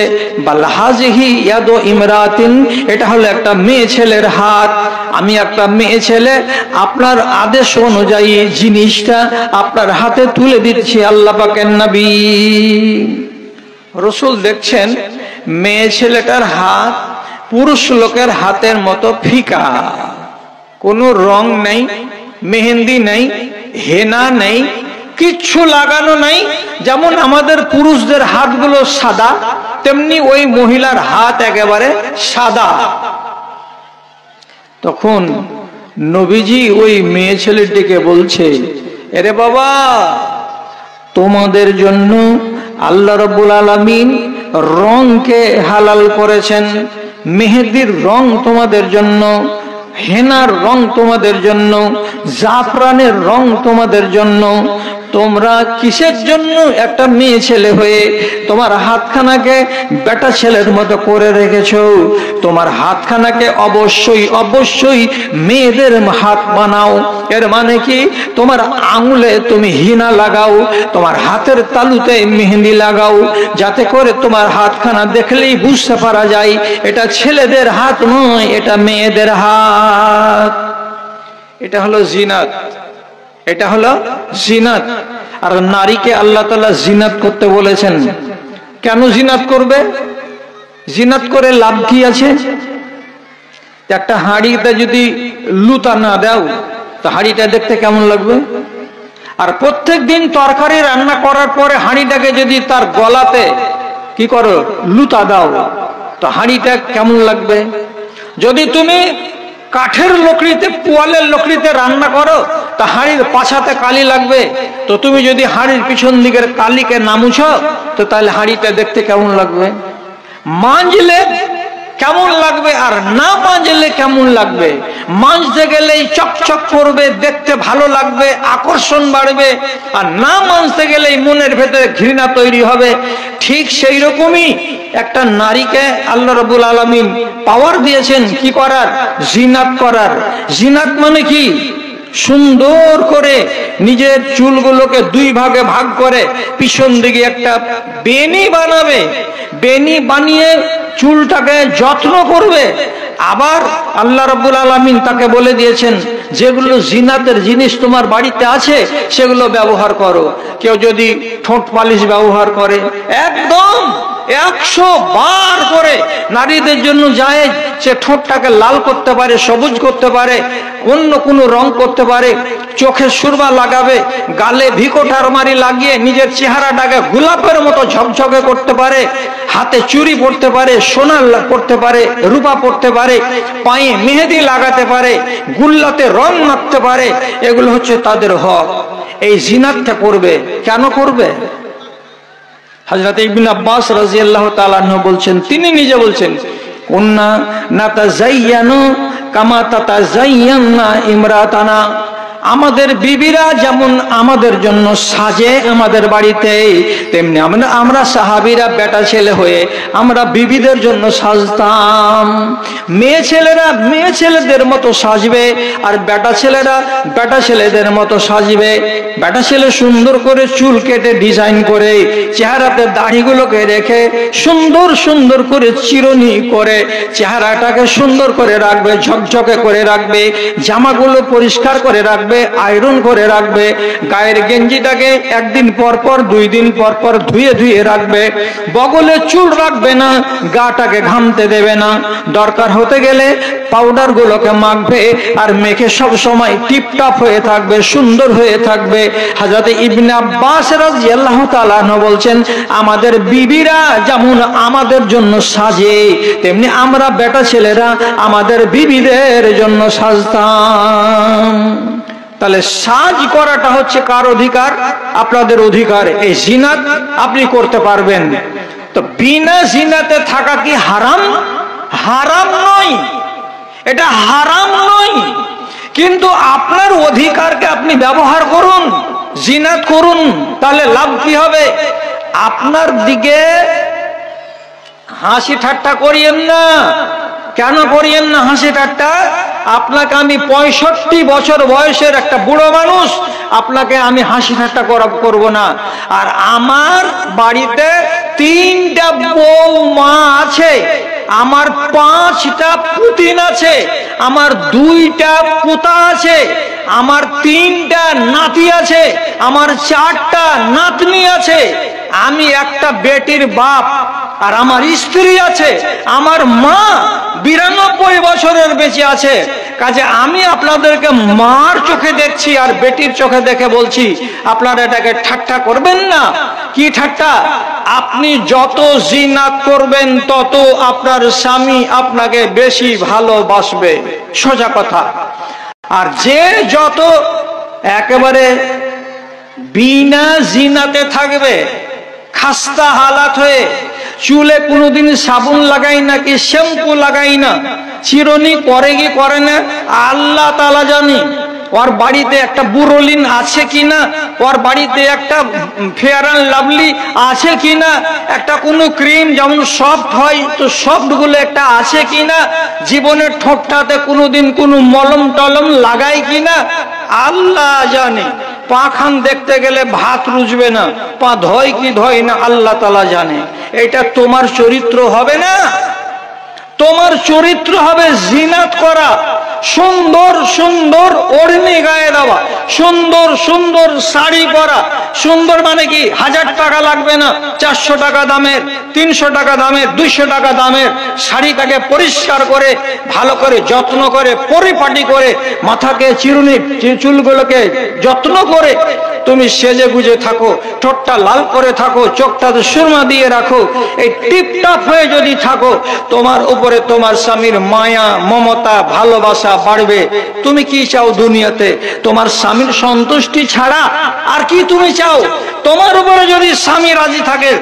[SPEAKER 1] বাল হাযিহি ইয়াদু ইমরাতিন, এটা হলো একটা মেয়ে ছেলের হাত। আমি একটা মেয়ে ছেলে, আপনার আদেশ অনুযায়ী জিনিসটা আপনার হাতে তুলে দিচ্ছি আল্লাহ পাকের নবী। রাসূল দেখছেন মেয়ে ছেলেটার হাত পুরুষ লোকের হাতের মতো ফিকা, কোনো রং নেই, মেহেন্দি নেই, হেনা নেই, কিচ্ছু লাগানো নাই। যেমন আমাদের পুরুষদের হাতগুলো সাদা, তেমনি ওই মহিলার হাত একেবারে সাদা। তখন নবীজি ওই মেয়ে ছেলেটিকে বলছে, এরে বাবা, তোমাদের জন্য আল্লাহ রাব্বুল আলামিন রংকে হালাল করেছেন। মেহেদির রং তোমাদের জন্য, হেনার রং তোমাদের জন্য, জাফরানের রং তোমাদের জন্য। তোমরা কিসের জন্য একটা মেয়ে ছেলে হয়ে তোমার হাতখানাকে বেটা ছেলের মতো করে রেখেছো? তোমার হাতখানাকে অবশ্যই অবশ্যই মেয়েদের হাত বানাও। এর মানে কি? তোমার আঙুলে তুমি হিনা লাগাও, তোমার হাতের তালুতে মেহেন্দি লাগাও, যাতে করে তোমার হাতখানা দেখলেই বুঝতে পারা যায় এটা ছেলেদের হাত নয়, এটা মেয়েদের হাত। এটা হলো জিনাত, এটা হলো জিনাত। আর নারীকে আল্লাহ তাআলা জিনাত করতে বলেছেন। কেন জিনাত করবে? জিনাত করে লাভ কি আছে? একটা হাঁড়িতে যদি লুতা না দাও তো হাঁড়িটা দেখতে কেমন লাগবে? আর প্রত্যেক দিন তরকারি রান্না করার পরে হাঁড়িটাকে যদি তার গলাতে কি করো, লুতা দাও, তো হাঁড়িটা কেমন লাগবে? যদি তুমি কাঠের লকড়িতে, পোয়ালের লকড়িতে রান্না করো তা হাঁড়ির পাছাতে কালি লাগবে। তো তুমি যদি হাঁড়ির পিছন দিকের কালিকে না মুছো তো তাহলে হাঁড়িটা দেখতে কেমন লাগবে? মাঞ্জলে কেমন লাগবে আর না মাঞ্জলে কেমন লাগবে? মাঞ্জতে গেলেই চকচক করবে, দেখতে ভালো লাগবে, আকর্ষণ বাড়বে, আর না মাঞ্জতে গেলেই মনের ভেতরে ঘৃণা তৈরি হবে। ঠিক সেই রকমই একটা নারীকে আল্লাহ রাব্বুল আলামিন পাওয়ার দিয়েছেন কি করার? জিনাত করার। জিনাত মানে কি? সুন্দর করে নিজের চুলগুলোকে দুই ভাগে ভাগ করে পিছন দিকে একটা বেনি বানাবে, বেনি বানিয়ে চুলটাকে যত্ন করবে। আবার আল্লাহ রাব্বুল আলামিন তাকে বলে দিয়েছেন যেগুলো জিনাতের জিনিস তোমার বাড়িতে আছে সেগুলো ব্যবহার করো। কেউ যদি ঠোঁট পালিশ ব্যবহার করে, একদম 100 বার করে নারীদের জন্য যায়, সে ঠোঁটটাকে লাল করতে পারে, সবুজ করতে পারে, অন্য কোনো রং করতে পারে, চোখে সুরমা লাগাবে, গালে ভিকোটারমারি লাগিয়ে নিজের চেহারাটাকে গোলাপের মতো ঝকঝকে করতে পারে, হাতে চুড়ি পরতে পারে, সোনা পরতে পারে, রূপা পরতে পারে, পায়ে মেহেদি লাগাতে পারে, গুল্লাতে রং মাখতে পারে। এগুলো হচ্ছে তাদের হক। এই জিনাতটা করবে। কেন করবে? হযরত ইবনে আব্বাস রাদিয়াল্লাহু তাআলা আনহু বলছেন, তিনি নিজে বলছেন, কুন্না নাতাযায়্যানু কামা তাতাযায়্যানা ইমরাতানা, আমাদের বিবিরা যেমন আমাদের জন্য সাজে আমাদের বাড়িতে, তেমনি আমরা সাহাবীরা বেটা ছেলে হয়ে আমরা বিবিদের জন্য সাজতাম। মেয়ে ছেলেরা মেয়ে ছেলেদের মতো সাজবে আর বেটা ছেলেরা বেটা ছেলেদের মতো সাজবে। বেটা ছেলে সুন্দর করে চুল কেটে ডিজাইন করে চেহারাতে দাড়িগুলোকে রেখে সুন্দর সুন্দর করে চিরুনি করে চেহারাটাকে সুন্দর করে রাখবে, ঝকঝকে করে রাখবে, জামাগুলো পরিষ্কার করে রাখবে, রাখবে, আয়রন করে রাখবে। গায়ের গেঞ্জিটাকে একদিন পর পর, 2 দিন পর পর ধুয়ে ধুয়ে রাখবে। বগলে চুল রাখবে না, গাটাকে ঘামতে দেবে না। দরকার হতে গেলে পাউডার গুলোকে মাখবে, আর মেখে সব সময় টিপটপ হয়ে থাকবে, সুন্দর হয়ে থাকবে। হযরত ইবনে আব্বাস রাদিয়াল্লাহু তাআলা বলছেন, আমাদের বিবিরা যেমন আমাদের জন্য সাজে, তেমনি আমরা বেটা ছেলেরা আমাদের বিবিদের জন্য সাজতাম। তাহলে সাজ করাটা হচ্ছে কার অধিকার? আপনাদের অধিকার। এই জিনাত আপনি করতে পারবেন। তো বিনা জিনাতে থাকা কি হারাম? হারাম নয়, এটা হারাম নয়, কিন্তু আপনার অধিকারকে আপনি ব্যবহার করুন, জিনাত করুন। তাহলে লাভ কি হবে? আপনার দিকে হাসি ঠাট্টা করিয়েন না। কেন করিয়েন না হাসি ঠাট্টা? আপনাকে আমি 65 বছর বয়সের একটা বুড়ো মানুষ, আপনাকে আমি হাসি ঠাট্টা করব না। আর আমার বাড়িতে 3টা বৌমা আছে, আমার 5টা পুতিন আছে, আমার 2টা পোতা আছে, আমার 3টা নাতি আছে, আমার 4টা নাতনি আছে। আমি একটা বেটির বাপ, আর আমার স্ত্রী আছে, আমার মা 92 বছরের বেঁচে আছে। কাজে আমি আপনাদেরকে মার চোখে দেখছি আর বেটির চোখে দেখে বলছি, আপনারা এটাকে ঠাট্টা করবেন না। কি ঠাট্টা? আপনি যত জিনাত করবেন তত আপনার স্বামী আপনাকে বেশি ভালোবাসবে, সোজা কথা। আর যে যত একেবারে বিনা জিনাতে থাকবে, খাস্তা হালাত হয়ে, চুলে কোনোদিন সাবুন লাগাই না, কি শ্যাম্পু লাগাই না, চিরুনি করে কি করে না আল্লাহ তাআলা জানে। ওর বাড়িতে একটা বুরোলিন আছে কিনা, ওর বাড়িতে একটা ফেয়ার অ্যান্ড লাভলি আছে কিনা, একটা কোনো ক্রিম যেমন সফট হয় তো সফট গুলো একটা আছে কিনা, জীবনের ঠোঁটটাতে কোনোদিন কোনো মলম টলম লাগাই কিনা আল্লাহ জানে। পা খান দেখতে গেলে ভাত রুজবে না, পা ধয় কি ধয় না আল্লাহ তাআলা জানে। এটা তোমার চরিত্র হবে না। তোমার চরিত্র হবে জিনাত করা, সুন্দর সুন্দর ওড়নি গায়ে দেওয়া, সুন্দর সুন্দর শাড়ি পরা। সুন্দর মানে কি? 1000 টাকা লাগবে না, 400 টাকা দামের, 300 টাকা দামের, 200 টাকা দামের শাড়িটাকে পরিষ্কার করে, ভালো করে যত্ন করে, পরিপাটি করে, মাথাকে চিরুনি চুলগুলোকে যত্ন করে তুমি সেজে গুজে থাকো, ঠোঁটটা লাল করে থাকো, চোখটাতে সুরমা দিয়ে রাখো। এই টিপটপ হয়ে যদি থাকো, তোমার উপরে তোমার স্বামীর মায়া, মমতা, ভালোবাসা বাড়বে। তুমি কি চাও দুনিয়াতে? তোমার স্বামীর সন্তুষ্টি ছাড়া আর কি তুমি চাও? তোমার উপরে যদি স্বামী রাজি থাকে,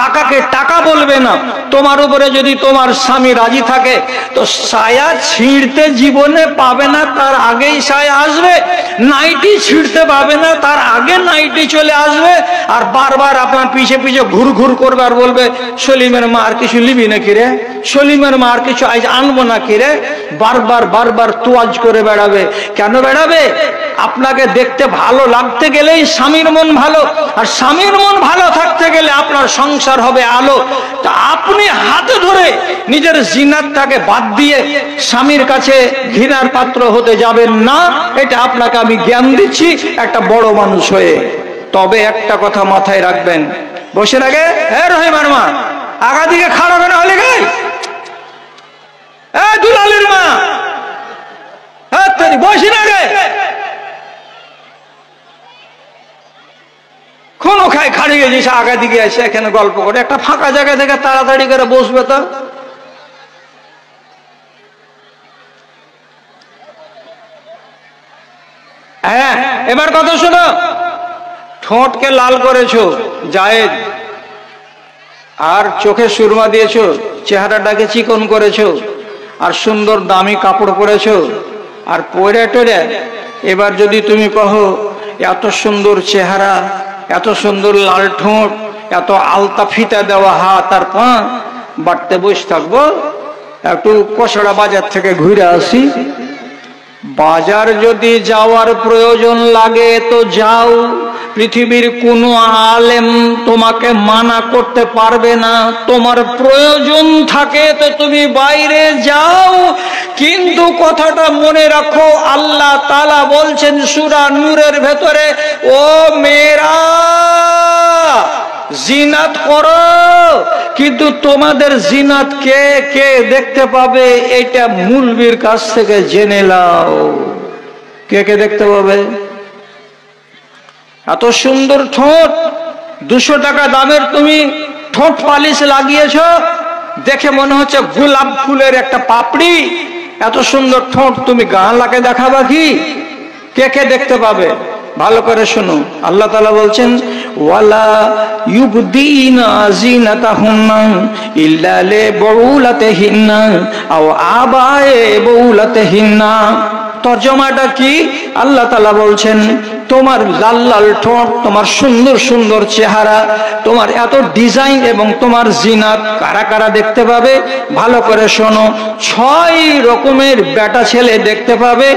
[SPEAKER 1] টাকাকে টাকা বলবে না। তোমার উপরে যদি তোমার স্বামী রাজি থাকে, তো সায়া ছিঁড়তে জীবনে পাবে না, তার আগেই সায়া আসবে। নাইটি ছিঁড়তে পাবে না, তার আগে নাইটি চলে আসবে। আর বারবার আপনার পিছে পিছে ঘুর ঘুর করবে আর বলবে, সলিমের মা আর কিছু লিবি নাকি রে, সলিমের মা আর কিছু আজ আনবো নাকি রে। বারবার বারবার তোয়াজ করে বেড়াবে। কেন বেড়াবে? আপনাকে দেখতে ভালো লাগতে গেলেই স্বামীর মন ভালো, আর স্বামীর মন ভালো থাকতে গেলে আপনার সংসার হবে আলো। তা আপনি হাতে ধরে নিজের জিনাতটাকে বাদ দিয়ে স্বামীর কাছে ঘৃণার পাত্র হতে যাবেন না। এটা আপনাকে আমি জ্ঞান দিচ্ছি একটা বড় মানুষ হয়ে। তবে একটা কথা মাথায় রাখবেন, বসে রাখে রহিমার মা আগা দিকে খাড়াবে না হলে গাই দুলালের মা বসে রাখে কোনো খাই খাড়িয়ে দিয়েছে আগা দিকে এসে এখানে গল্প করে। একটা ফাঁকা জায়গা থেকে তাড়াতাড়ি করে বসবে তো। হ্যাঁ, এবার কথা শোনো। ঠোঁটকে লাল করেছো জায়েজ, আর চোখে সুরমা দিয়েছো, চেহারাটাকে চিকন করেছো, আর সুন্দর দামি কাপড় পরেছো, আর পরে টরে এবার যদি তুমি কহো এত সুন্দর চেহারা, এত সুন্দর লাল ঠোঁট, এত আলতা ফিতা দেওয়া হাত আর পা, বাড়তে বসে থাকবো, একটু কসড়া বাজার থেকে ঘুরে আসি। বাজার যদি যাওয়ার প্রয়োজন লাগে তো যাও, পৃথিবীর কোনো আলেম তোমাকে মানা করতে পারবে না। তোমার প্রয়োজন থাকে তো তুমি বাইরে যাও, কিন্তু কথাটা মনে রাখো, আল্লাহ তাআলা বলছেন সূরা নূরের ভেতরে, ও মেয়েরা জিনাত করো, কিন্তু তোমাদের জিনাত কে কে দেখতে পাবে এটা মুলবির কাছ থেকে জেনে নাও। কে কে দেখতে পাবে? এত সুন্দর ঠোঁট, 200 টাকা দামের তুমি ঠোঁট পালিশ লাগিয়েছ, দেখে মনে হচ্ছে গোলাপ ফুলের একটা পাপড়ি। এত সুন্দর ঠোঁট তুমি গাঁলাকে দেখাবা কি? কে কে দেখতে পাবে? ভালো করে শুনো, আল্লাহ তাআলা বলছেন, ওয়ালা ইউবদিনা জিনাতাহুন্না ইল্লা লিবুলাতিহিন্না আও আবায়ে বুলাতিহিন্না। তরজমাটা কি? আল্লাহ তাআলা বলছেন, তোমার লাল লাল ঠোঁট, তোমার সুন্দর সুন্দর চেহারা, তোমার এত ডিজাইন এবং তোমার জিনাত কারা কারা দেখতে পাবে? ভালো করে শোনো, 6 রকমের বেটা ছেলে দেখতে পাবে,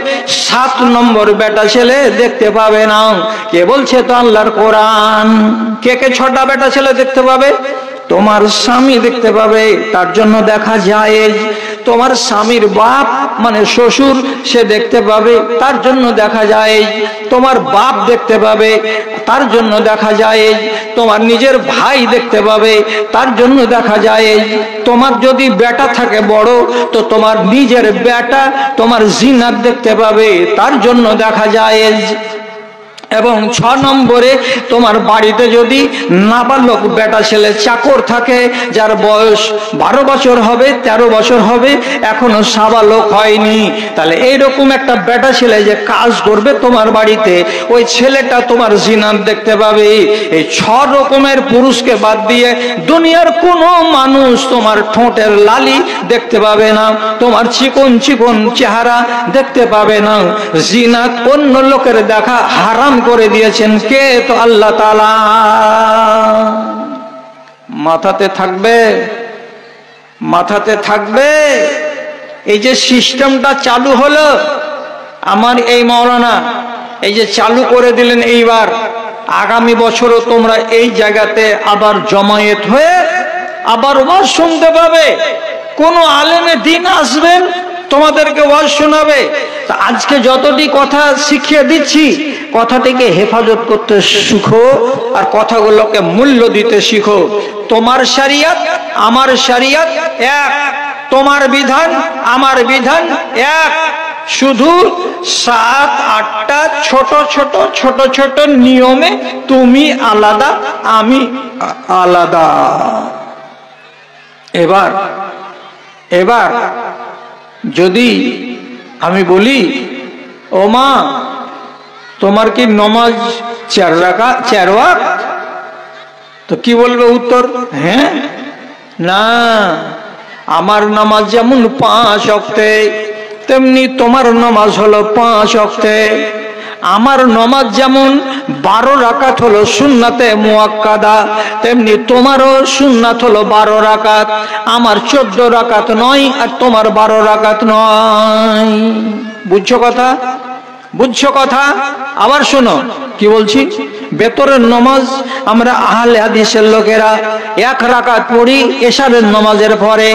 [SPEAKER 1] 7 নম্বর বেটা ছেলে দেখতে পাবে না। কে বলছে? তো আল্লাহর কোরআন। কে কে 6টা বেটা ছেলে দেখতে পাবে? তোমার স্বামী দেখতে পাবে, তার জন্য দেখা যায়। তোমার স্বামীর বাপ মানে শ্বশুর, সে দেখতে পাবে, তার জন্য দেখা যায়। তোমার বাপ দেখতে পাবে, তার জন্য দেখা যায়। তোমার নিজের ভাই দেখতে পাবে, তার জন্য দেখা যায়। তোমার যদি বেটা থাকে বড়, তো তোমার নিজের বেটা তোমার জিনাত দেখতে পাবে, তার জন্য দেখা যায়। এবং 6 নম্বরে তোমার বাড়িতে যদি নাবালক বেটা ছেলে চাকর থাকে, যার বয়স 12 বছর হবে, 13 বছর হবে, এখনো সাবালক হয়নি, তাহলে এইরকম একটা বেটা ছেলে যে কাজ করবে তোমার বাড়িতে, ওই ছেলেটা তোমার জিনাত দেখতে পাবে। এই 6 রকমের পুরুষকে বাদ দিয়ে দুনিয়ার কোনো মানুষ তোমার ঠোঁটের লালি দেখতে পাবে না, তোমার চিকন চিকন চেহারা দেখতে পাবে না। জিনাত অন্য লোকের দেখা হারাম করে দিয়েছেন কে? তো আল্লাহ তাআলা। মাথাতে থাকবে, মাথাতে থাকবে। এই যে সিস্টেমটা চালু হলো, আমার এই মাওলানা এই যে চালু করে দিলেন, এইবার আগামী বছরও তোমরা এই জায়গাতে আবার জমায়েত হয়ে আবার ওয়াজ শুনতে পাবে। কোন আলেমে দিন আসবেন, তোমাদেরকে ওয়াজ শোনাবে। তা আজকে যতটি কথা শিখিয়ে দিচ্ছি, কথাটিকে হেফাজত করতে শিখো, আর কথাগুলোকে মূল্য দিতে শিখো। তোমার শরিয়ত আমার শরিয়ত এক, তোমার বিধান আমার বিধান এক। শুধু 7-8টা ছোট ছোট ছোট ছোট নিয়মে তুমি আলাদা, আমি আলাদা। এবার যদি আমি বলি, ও মা, তোমার কি নমাজ 4 ওয়াক্ত? তো কি বলবে উত্তর? হ্যাঁ না, আমার নামাজ যেমন 5 ওয়াক্তে, তেমনি তোমার নামাজ হলো 5 ওয়াক্তে। আমার নামাজ যেমন 12 রাকাত হলো সুন্নাতে মুআক্কাদা, তেমনি তোমারও সুন্নাত হলো 12 রাকাত। আমার 14 রাকাত নয়, আর তোমার 12 রাকাত নয়। বুঝছো কথা? বুঝছো কথা? আবার শোনো কি বলছি। বেতরের নামাজ আমরা আহলে হাদিসের লোকেরা 1 রাকাত পড়ি এশারের নামাজের পরে।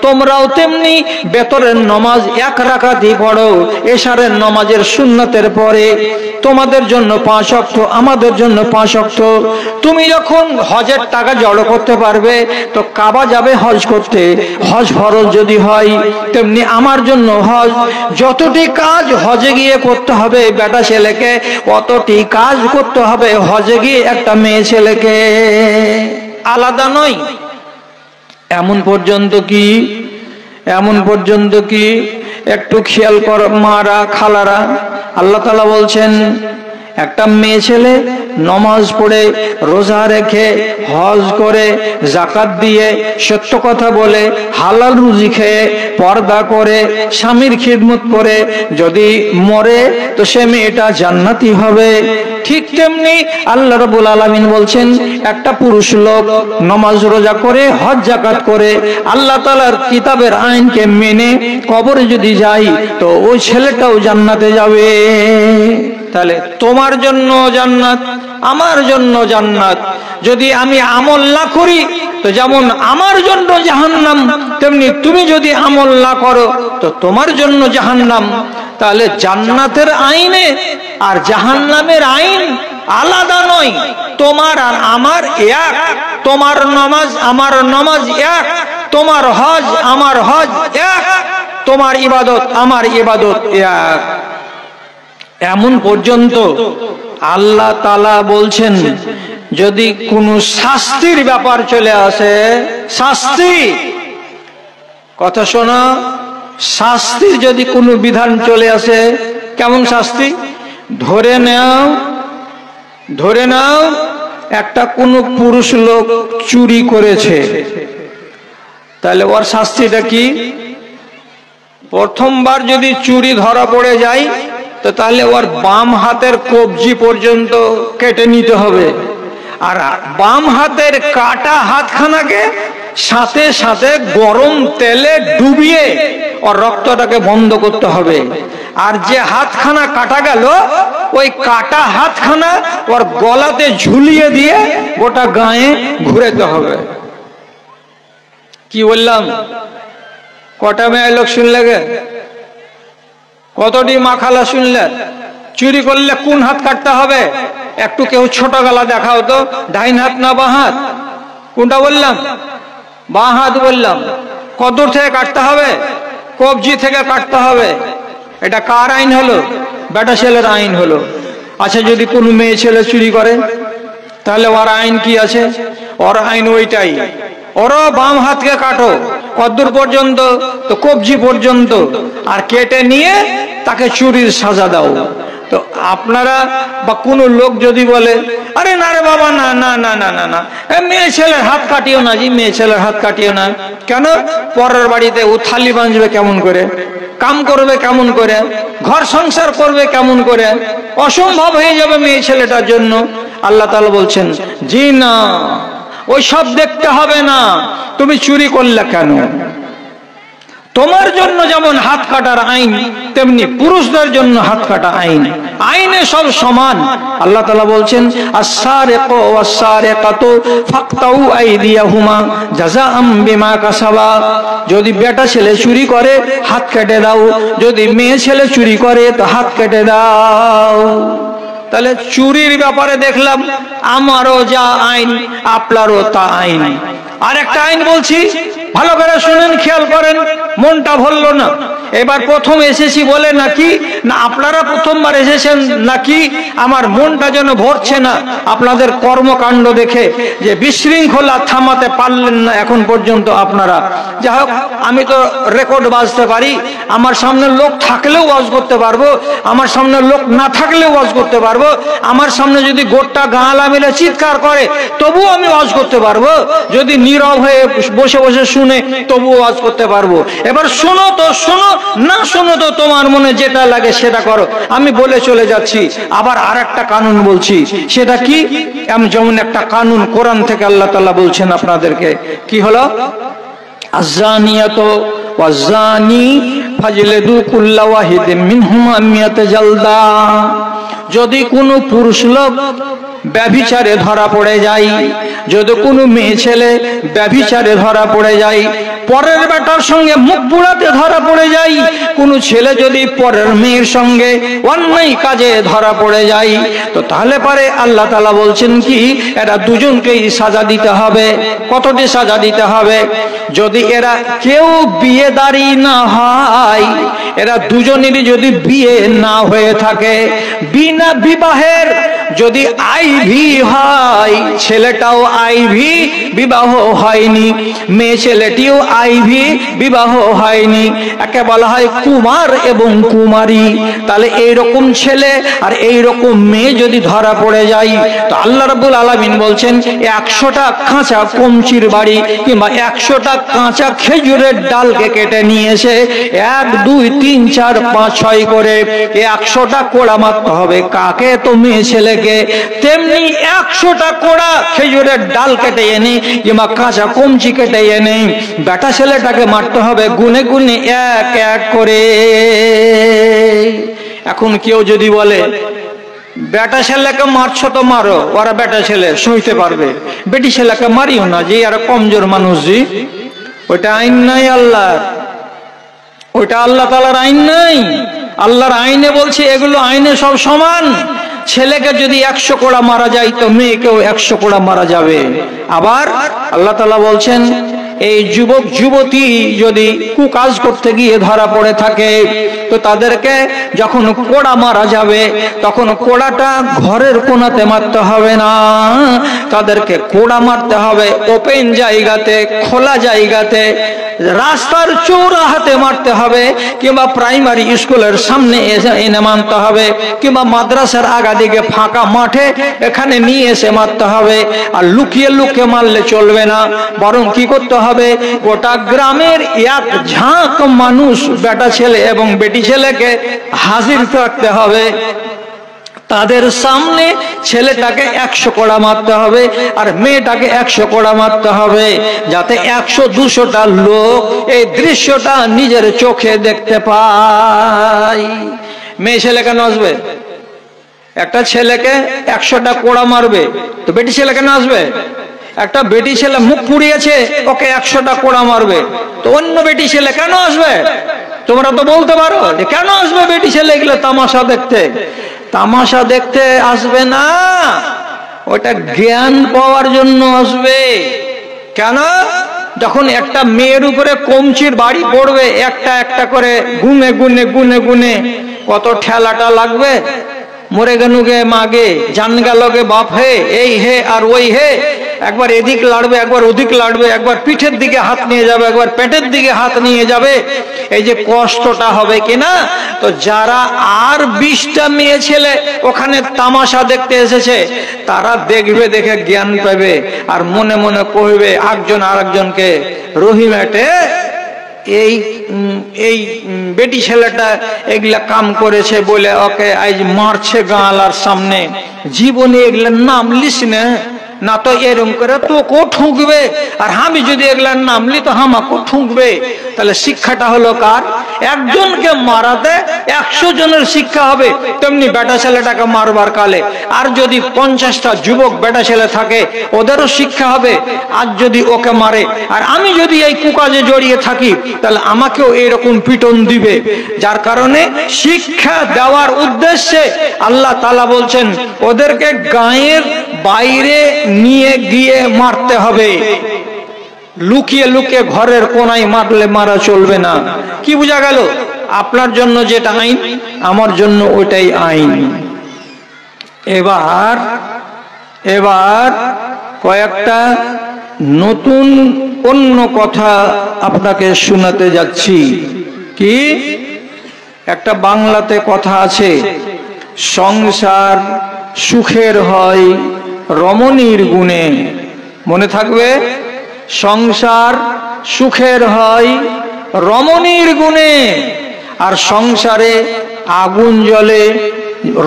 [SPEAKER 1] তোমরাও তেমনি বেতরের নামাজ 1 রাকাতই পড়ো এশারের নামাজের সুন্নতের পরে। তোমাদের জন্য 5 ওয়াক্ত, আমাদের জন্য 5 ওয়াক্ত। তুমি যখন হজের টাকা জড়ো করতে পারবে, তো কাবা যাবে হজ করতে। হজ ফরজ যদি হয়, তেমনি আমার জন্য হজ। যতটি কাজ হজে গিয়ে করতে হবে বেটা ছেলেকে, অতটি কাজ করতে হবে হজে গিয়ে একটা মেয়ে ছেলেকে। আলাদা নয়। এমন পর্যন্ত কি একটু খেয়াল কর মারা খালারা, আল্লাহ তাআলা বলছেন, একটা মেয়ে ছেলে নমাজ পড়ে, রোজা রেখে, হজ করে, যাকাত দিয়ে, সত্য কথা বলে, হালাল রুজি খেয়ে, পর্দা করে, স্বামীর খিদমত করে যদি মরে, তো সে মেয়েটা জান্নাতি হবে। ঠিক তেমনি আল্লাহ রাব্বুল আলামিন বলছেন, একটা পুরুষ লোক নমাজ রোজা করে, হজ যাকাত করে, আল্লাহ তাআলার কিতাবের আইনকে মেনে কবরে যদি যায়, তো ওই ছেলেটাও জান্নাতে যাবে। তাহলে তোমার জন্য জান্নাত, আমার জন্য জান্নাত। যদি আমি আমল না করি তো যেমন আমার জন্য জাহান্নাম, তেমনি তুমি যদি আমল না করো তো তোমার জন্য জাহান্নাম। তাহলে জান্নাতের আইনে আর জাহান্নামের আইন আলাদা নয়, তোমার আর আমার এক। তোমার নামাজ আমার নামাজ এক, তোমার হজ আমার হজ এক, তোমার ইবাদত আমার ইবাদত এক। এমন পর্যন্ত আল্লাহ তাআলা বলছেন যদি কোনো শাস্তির ব্যাপার চলে আসে, শাস্তি, কথা শোনা, শাস্তির যদি কোনো বিধান চলে আসে, কেমন শাস্তি? ধরে নাও একটা কোনো পুরুষ লোক চুরি করেছে, তাহলে ওর শাস্তিটা কি? প্রথমবার যদি চুরি ধরা পড়ে যায় তো তাহলে ওর বাম হাতের কবজি পর্যন্ত কেটে নিতে হবে, আর বাম হাতের কাটা হাতখানাকে সাথে সাথে গরম তেলে ডুবিয়ে ওর রক্তটাকে বন্ধ করতে হবে। আর যে হাতখানা কাটা গেল ওই কাটা হাতখানা ওর গলাতে ঝুলিয়ে দিয়ে গোটা গায়ে ঘুরেতে হবে। কি বললাম? কটা মেয়ে লোক শুনলে গে? কতটি মাখালা শুনলে? চুরি করলে কোন হাত কাটতে হবে? একটু কেউ ছোট গলা দেখাও তো, ডাইন হাত না বাঁ হাত? কোনটা বললাম? বাঁ হাত বললাম। কত থেকে কাটতে হবে? কবজি থেকে কাটতে হবে। এটা কার আইন হলো? বেটা ছেলের আইন হলো। আচ্ছা, যদি কোনো মেয়ে ছেলে চুরি করে তাহলে ওর আইন কি আছে? ওর আইন ওইটাই, ওরও বাম হাতকে কাটো। কদ্দূর পর্যন্ত? তো কবজি পর্যন্ত। আর কেটে নিয়ে তাকে চুরির সাজা দাও। তো আপনারা বা কোনো লোক যদি বলে আরে না রে বাবা, না না না না না না, মেয়ে ছেলের হাত কাটিও না জি, মেয়ে ছেলের হাত কাটিও না। কেন? পরের বাড়িতে ও থালি বাঁধবে কেমন করে, কাম করবে কেমন করে, ঘর সংসার করবে কেমন করে, অসম্ভব হয়ে যাবে মেয়ে ছেলেটার জন্য। আল্লাহ তাআলা বলছেন জি না, ওই সব দেখতে হবে না। তুমি চুরি করলে কেন? তোমার জন্য যেমন হাত কাটার আইন, তেমনি পুরুষদের জন্য হাত কাটা আইন। আইনে সব সমান। আল্লাহ তাআলা বলছেন আস-সারিকু ওয়াস-সারিকাতু ফাকতাউ আইদিয়াহুমা জাযাআম বিমা কাসাবা। যদি বেটা ছেলে চুরি করে হাত কেটে দাও, যদি মেয়ে ছেলে চুরি করে তো হাত কেটে দাও। তাহলে চুরির ব্যাপারে দেখলাম আমারও যা আইন আপনারও তা আইন। আর একটা আইন বলছি, ভালো করে শুনেন, খেয়াল করেন, মনটা ভরলো না। এবার প্রথম এসেছি বলে নাকি না আপনারা প্রথমবার এসেছেন নাকি আমার মনটা যেন ভরছে না আপনাদের কর্মকাণ্ড দেখে, যে বিশৃঙ্খলা থামাতে পারলেন না এখন পর্যন্ত আপনারা। যাই হোক, আমি তো রেকর্ড বাজতে পারি, আমার সামনে লোক থাকলেও ওয়াজ করতে পারবো, আমার সামনে লোক না থাকলেও ওয়াজ করতে পারবো, আমার সামনে যদি গোটা গাঁলা মিলে চিৎকার করে তবুও আমি ওয়াজ করতে পারবো, যদি নীরব হয়ে বসে বসে শুনে তবুও ওয়াজ করতে পারবো। এবার শোনো তো শোনো, না শোনো তো তোমার মনে যেটা লাগে সেটা করো। আমি বলে চলে যাচ্ছি। আবার আর একটা কানুন বলছি, সেটা কি? যেমন একটা কানুন কোরআন থেকে আল্লাহ তাআলা বলছেন আপনাদেরকে, কি হলো? আয-যানিয়াতু ওয়াজ-যানি ফাজলিদু কুল্লা ওয়াহিদিন মিনহুমা মিয়াতা জালদা। যদি কোনো পুরুষ লোক ব্যভিচারে ধরা পড়ে যায়, যদি কোনো মেয়ে ছেলে ব্যভিচারে ধরা পড়ে যায়, পরের বেটার সঙ্গে মুখ বুড়াতে ধরা পড়ে যায়, কোনো ছেলে যদি পরের মেয়ের সঙ্গে অন্যায় কাজে ধরা পড়ে যায়, তো তাহলে পরে আল্লাহ তাআলা বলছেন কি, এরা দুজনকেই সাজা দিতে হবে। কতটি সাজা দিতে হবে? যদি এরা কেউ বিয়েদারি না হয়, এরা দুজনেরই যদি বিয়ে না হয়ে থাকে, বিনা বিবাহের যদি আইভি হয়, ছেলেটাও আইভি বিবাহ হয়নি, মেয়ে ছেলেটিও আইভি বিবাহ হয়নি, একে বলা হয় কুমার এবং কুমারী। তাহলে এইরকম ছেলে আর এইরকম মেয়ে যদি ধরা পড়ে যায়, তো আল্লাহ রাব্বুল আলামিন বলছেন 100টা কাঁচা কমচির বাড়ি কিংবা 100টা কাঁচা খেজুরের ডালকে কেটে নিয়ে এসে 1 2 3 4 5 6 করে 100টা কোড়া মারতে হবে। কাকে? তো মেয়ে ছেলেকে। তেমনি 100টা কোড়া খেজুরের ডাল কেটে এনে কিংবা কাঁচা কমচি কেটে এনে বেটা ছেলেটাকে মারতে হবে গুনে গুনে এক এক করে। এখন কেউ যদি বলে বেটা ছেলেকে মারছো তো মারো, ওরা বেটা ছেলে সইতে পারবে, বেটি ছেলেকে মারিও না, যে আর কমজোর মানুষ, জি ওইটা আইন নাই আল্লাহর, ওইটা আল্লাহ তাআলার আইন নাই। আল্লাহর আইনে বলছে এগুলো আইনে সব সমান। ছেলেকে যদি 100 কোড়া মারা যায় তো মেয়েকেও 100 কোড়া মারা যাবে। আবার আল্লাহ তাআলা বলছেন এই যুবক যুবতী যদি কুকাজ করতে গিয়ে ধরা পড়ে থাকে তো তাদেরকে যখন কোড়া মারা যাবে তখন কোড়াটা ঘরের কোণাতে মারতে হবে না, তাদেরকে কোড়া মারতে হবে ওপেন জায়গাতে, খোলা জায়গাতে, রাস্তার চৌরাহাতে মারতে হবে, কিংবা প্রাইমারি স্কুলের সামনে এনে মারতে হবে, কিংবা মাদ্রাসার আগা দিকে ফাঁকা মাঠে এখানে নিয়ে এসে মারতে হবে। আর লুকিয়ে লুকিয়ে মারলে চলবে না, বরং কি করতে হবে, গোটা গ্রামের এক ঝাঁক মানুষ বেটা ছেলে এবং বেটি ছেলেকে হাজির করতে হবে, তাদের সামনে ছেলেটাকে 100 কোড়া মারতে হবে আর মেয়েটাকে 100 কোড়া মারতে হবে, যাতে 100-200টা লোক এই দৃশ্যটা নিজের চোখে দেখতে পায়। মেয়ে ছেলে কেন আসবে? একটা ছেলেকে 100টা কোড়া মারবে তো বেটি ছেলে কেন আসবে? একটা বেটি ছেলে মুখ পুড়িয়েছে, ওকে 100টা কোড়া মারবে তো অন্য বেটি ছেলে কেন আসবে? তোমরা তো বলতে পারো যে কেন আসবে বেটি ছেলে এগুলো তামাশা দেখতে? তামাশা দেখতে আসবে না, ওটা জ্ঞান পাওয়ার জন্য আসবে। কেন? যখন একটা মেয়ের উপরে কমচির বাড়ি পড়বে, একটা একটা করে গুনে গুনে গুনে গুনে কত ঠেলাটা লাগবে, মরে গেনুগে মাগে জান গেলগে বাপ হে, এই হে আর ওই হে, একবার এদিক লাড়বে একবার ওদিক লাড়বে, একবার পিঠের দিকে হাত নিয়ে যাবে একবার পেটের দিকে হাত নিয়ে যাবে, এই যে কষ্টটা হবে কিনা। তো যারা আর 20টা মেয়ে ছেলে ওখানে তামাশা দেখতে এসেছে তারা দেখবে, দেখে জ্ঞান পাবে আর মনে মনে কইবে একজন আরেকজনকে, রহিমেটে এই এই বেটি ছেলেটা এগুলা কাম করেছে বলে ওকে আজ মারছে গাঁলার সামনে, জীবনে এগুলা নাম লিস না তো এরকম করে তোকেও ঠুকবে, আর আমি যদি এগুলার নাম লি তো আমাকেও ঠুকবে। তাহলে শিক্ষাটা হলো কার? একজনকে মারাতে 100 জনের শিক্ষা হবে, তেমনি বেটা ছেলেটাকে মারবার কালে আর যদি 50টা যুবক বেটা ছেলে থাকে ওদেরও শিক্ষা হবে। আর যদি ওকে মারে আর আমি যদি এই কুকাজে জড়িয়ে থাকি তাহলে আমাকেও এরকম পিটন দিবে। যার কারণে শিক্ষা দেওয়ার উদ্দেশ্যে আল্লাহ তাআলা বলছেন ওদেরকে গায়ের বাইরে নিয়ে গিয়ে মারতে হবে, লুকিয়ে লুকিয়ে ঘরের কোনায় মারলে মারা চলবে না। কি বোঝা গেল? আপনার জন্য যেটা আইন আমার জন্য ওইটাই আইন। এবার কয়েকটা নতুন অন্য কথা আপনাকে শোনাতে যাচ্ছি। কি? একটা বাংলাতে কথা আছে, সংসার সুখের হয় রমণীর গুণে। মনে থাকবে, সংসার সুখের হয় রমণীর গুণে, আর সংসারে আগুন জ্বলে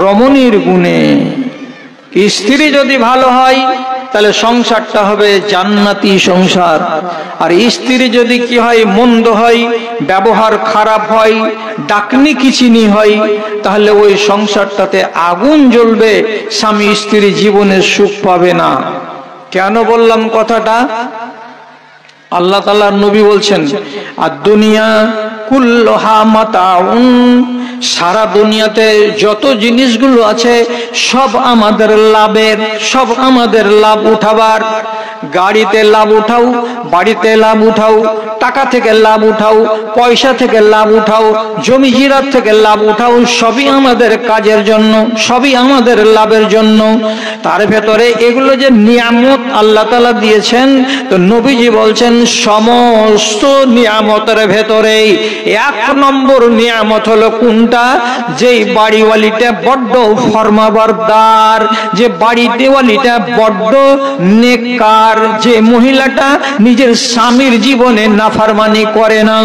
[SPEAKER 1] রমণীর গুণে। স্ত্রী যদি ভালো হয় তাহলে সংসারটা হবে জান্নাতি সংসার, আর স্ত্রী যদি কি হয়, মন্দ হয়, ব্যবহার খারাপ হয়, ডাকনি কিচিনি হয়, তাহলে ওই সংসারটাতে আগুন জ্বলবে, স্বামী স্ত্রী জীবনে সুখ পাবে না। কেন বললাম কথাটা? আল্লাহ তাআলার নবী বলছেন আর দুনিয়া কুল্লুহা মাতাউন, সারা দুনিয়াতে যত জিনিসগুলো আছে সব আমাদের লাভের, সব আমাদের লাভ উঠাবার। গাড়িতে লাভ উঠাও, বাড়িতে লাভ উঠাও, টাকা থেকে লাভ উঠাও, পয়সা থেকে লাভ উঠাও, জমি জিরাত থেকে লাভ উঠাও, সবই আমাদের কাজের জন্য, সবই আমাদের লাভের জন্য। তার ভেতরে এগুলো যে নিয়ামত আল্লাহ তাআলা দিয়েছেন, তো নবীজি বলছেন সমস্ত নিয়ামতের ভেতরে 1 নম্বর নিয়ামত হলো কোনটা? যেই বাড়িওয়ালিটা বড্ড ফরমাবরদার, যে বাড়িওয়ালিটা বড্ড নেককার, যে মহিলাটা নিজের স্বামীর জীবনে নাফরমানি করে না,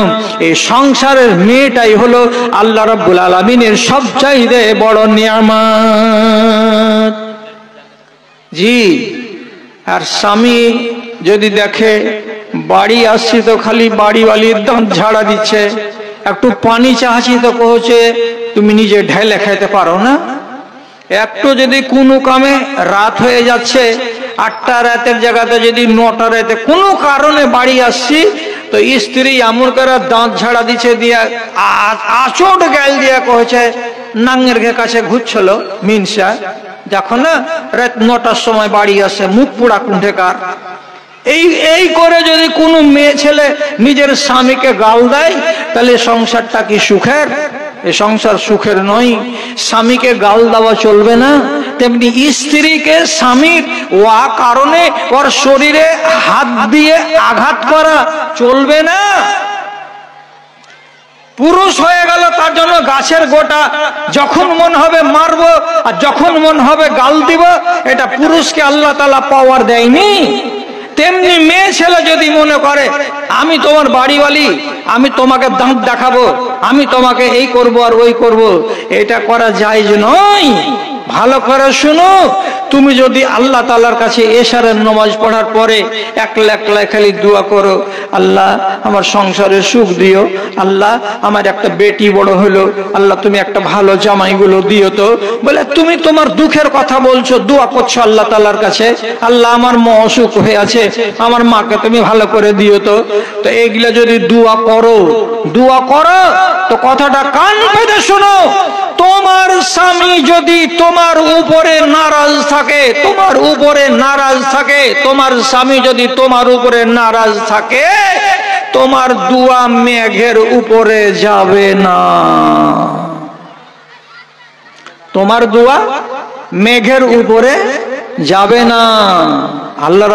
[SPEAKER 1] এই সংসারের মেয়েটাই হলো আল্লাহ রাব্বুল আলামিনের সবচাইতে বড় নিয়ামত। জি, আর স্বামী যদি দেখে বাড়ি আসছি তো খালি বাড়িওয়ালির দাঁত ঝাড়া দিচ্ছে, একটু পানি চাচ্ছি তো কহছে তুমি নিজে ঢেলে খাইতে পারো না, একটু যদি কোনো কামে রাত হয়ে যাচ্ছে, 8টা রাতের জায়গাতে যদি 9টা রাতে কোনো কারণে বাড়ি আসছি, তো স্ত্রী এমন করে দাঁত ঝাড়া দিচ্ছে, দিয়ে আচট গাল দিয়ে কহেছে নাঙ্গের কাছে ঘুরছিল মিনসা, দেখো না রাত 9টার সময় বাড়ি আসে, মুখ পোড়া কুণ্ঠেকার। এই করে যদি কোনো মেয়ে ছেলে নিজের স্বামীকে গাল দেয়, তাহলে সংসারটা কি সুখের? এই সংসার সুখের নয়। স্বামীকে গাল দেওয়া চলবে না, তেমনি স্ত্রীকে স্বামীর ওয়া কারণে ওর শরীরে হাত দিয়ে আঘাত করা চলবে না। পুরুষ হয়ে গেল তার জন্য গাছের গোটা, যখন মন হবে মারবো আর যখন মন হবে গাল দিব, এটা পুরুষকে আল্লাহ তাআলা পাওয়ার দেয়নি। তেমনি মেয়ে ছেলে যদি মনে করে আমি তোমার বাড়িওয়ালি, আমি তোমাকে দাঁত দেখাবো, আমি তোমাকে এই করব আর ওই করব, এটা করা জায়েজ নয়। ভালো করে শুনো, তুমি যদি আল্লাহ তাআলার কাছে এশারের নামাজ পড়ার পরে একলা খালি দোয়া করো, আল্লাহ আমার সংসারে সুখ দিও, আল্লাহ আমার একটা বেটি বড় হলো, আল্লাহ তুমি একটা ভালো জামাইগুলো দিও, তো বলে তুমি তোমার দুঃখের কথা বলছো, দোয়া করছো আল্লাহ তাআলার কাছে, আল্লাহ আমার মা অসুখ হয়ে আছে, আমার মাকে তুমি ভালো করে দিও, তো এইগুলা যদি দোয়া করো তো কথাটা কান পেতে শোনো, তোমার স্বামী যদি তোমার উপরে নারাজ থাকে, তোমার স্বামী যদি তোমার উপরে নারাজ থাকে, তোমার দোয়া মেঘের উপরে যাবে না, তোমার দোয়া মেঘের উপরে যাবে না। আল্লাহ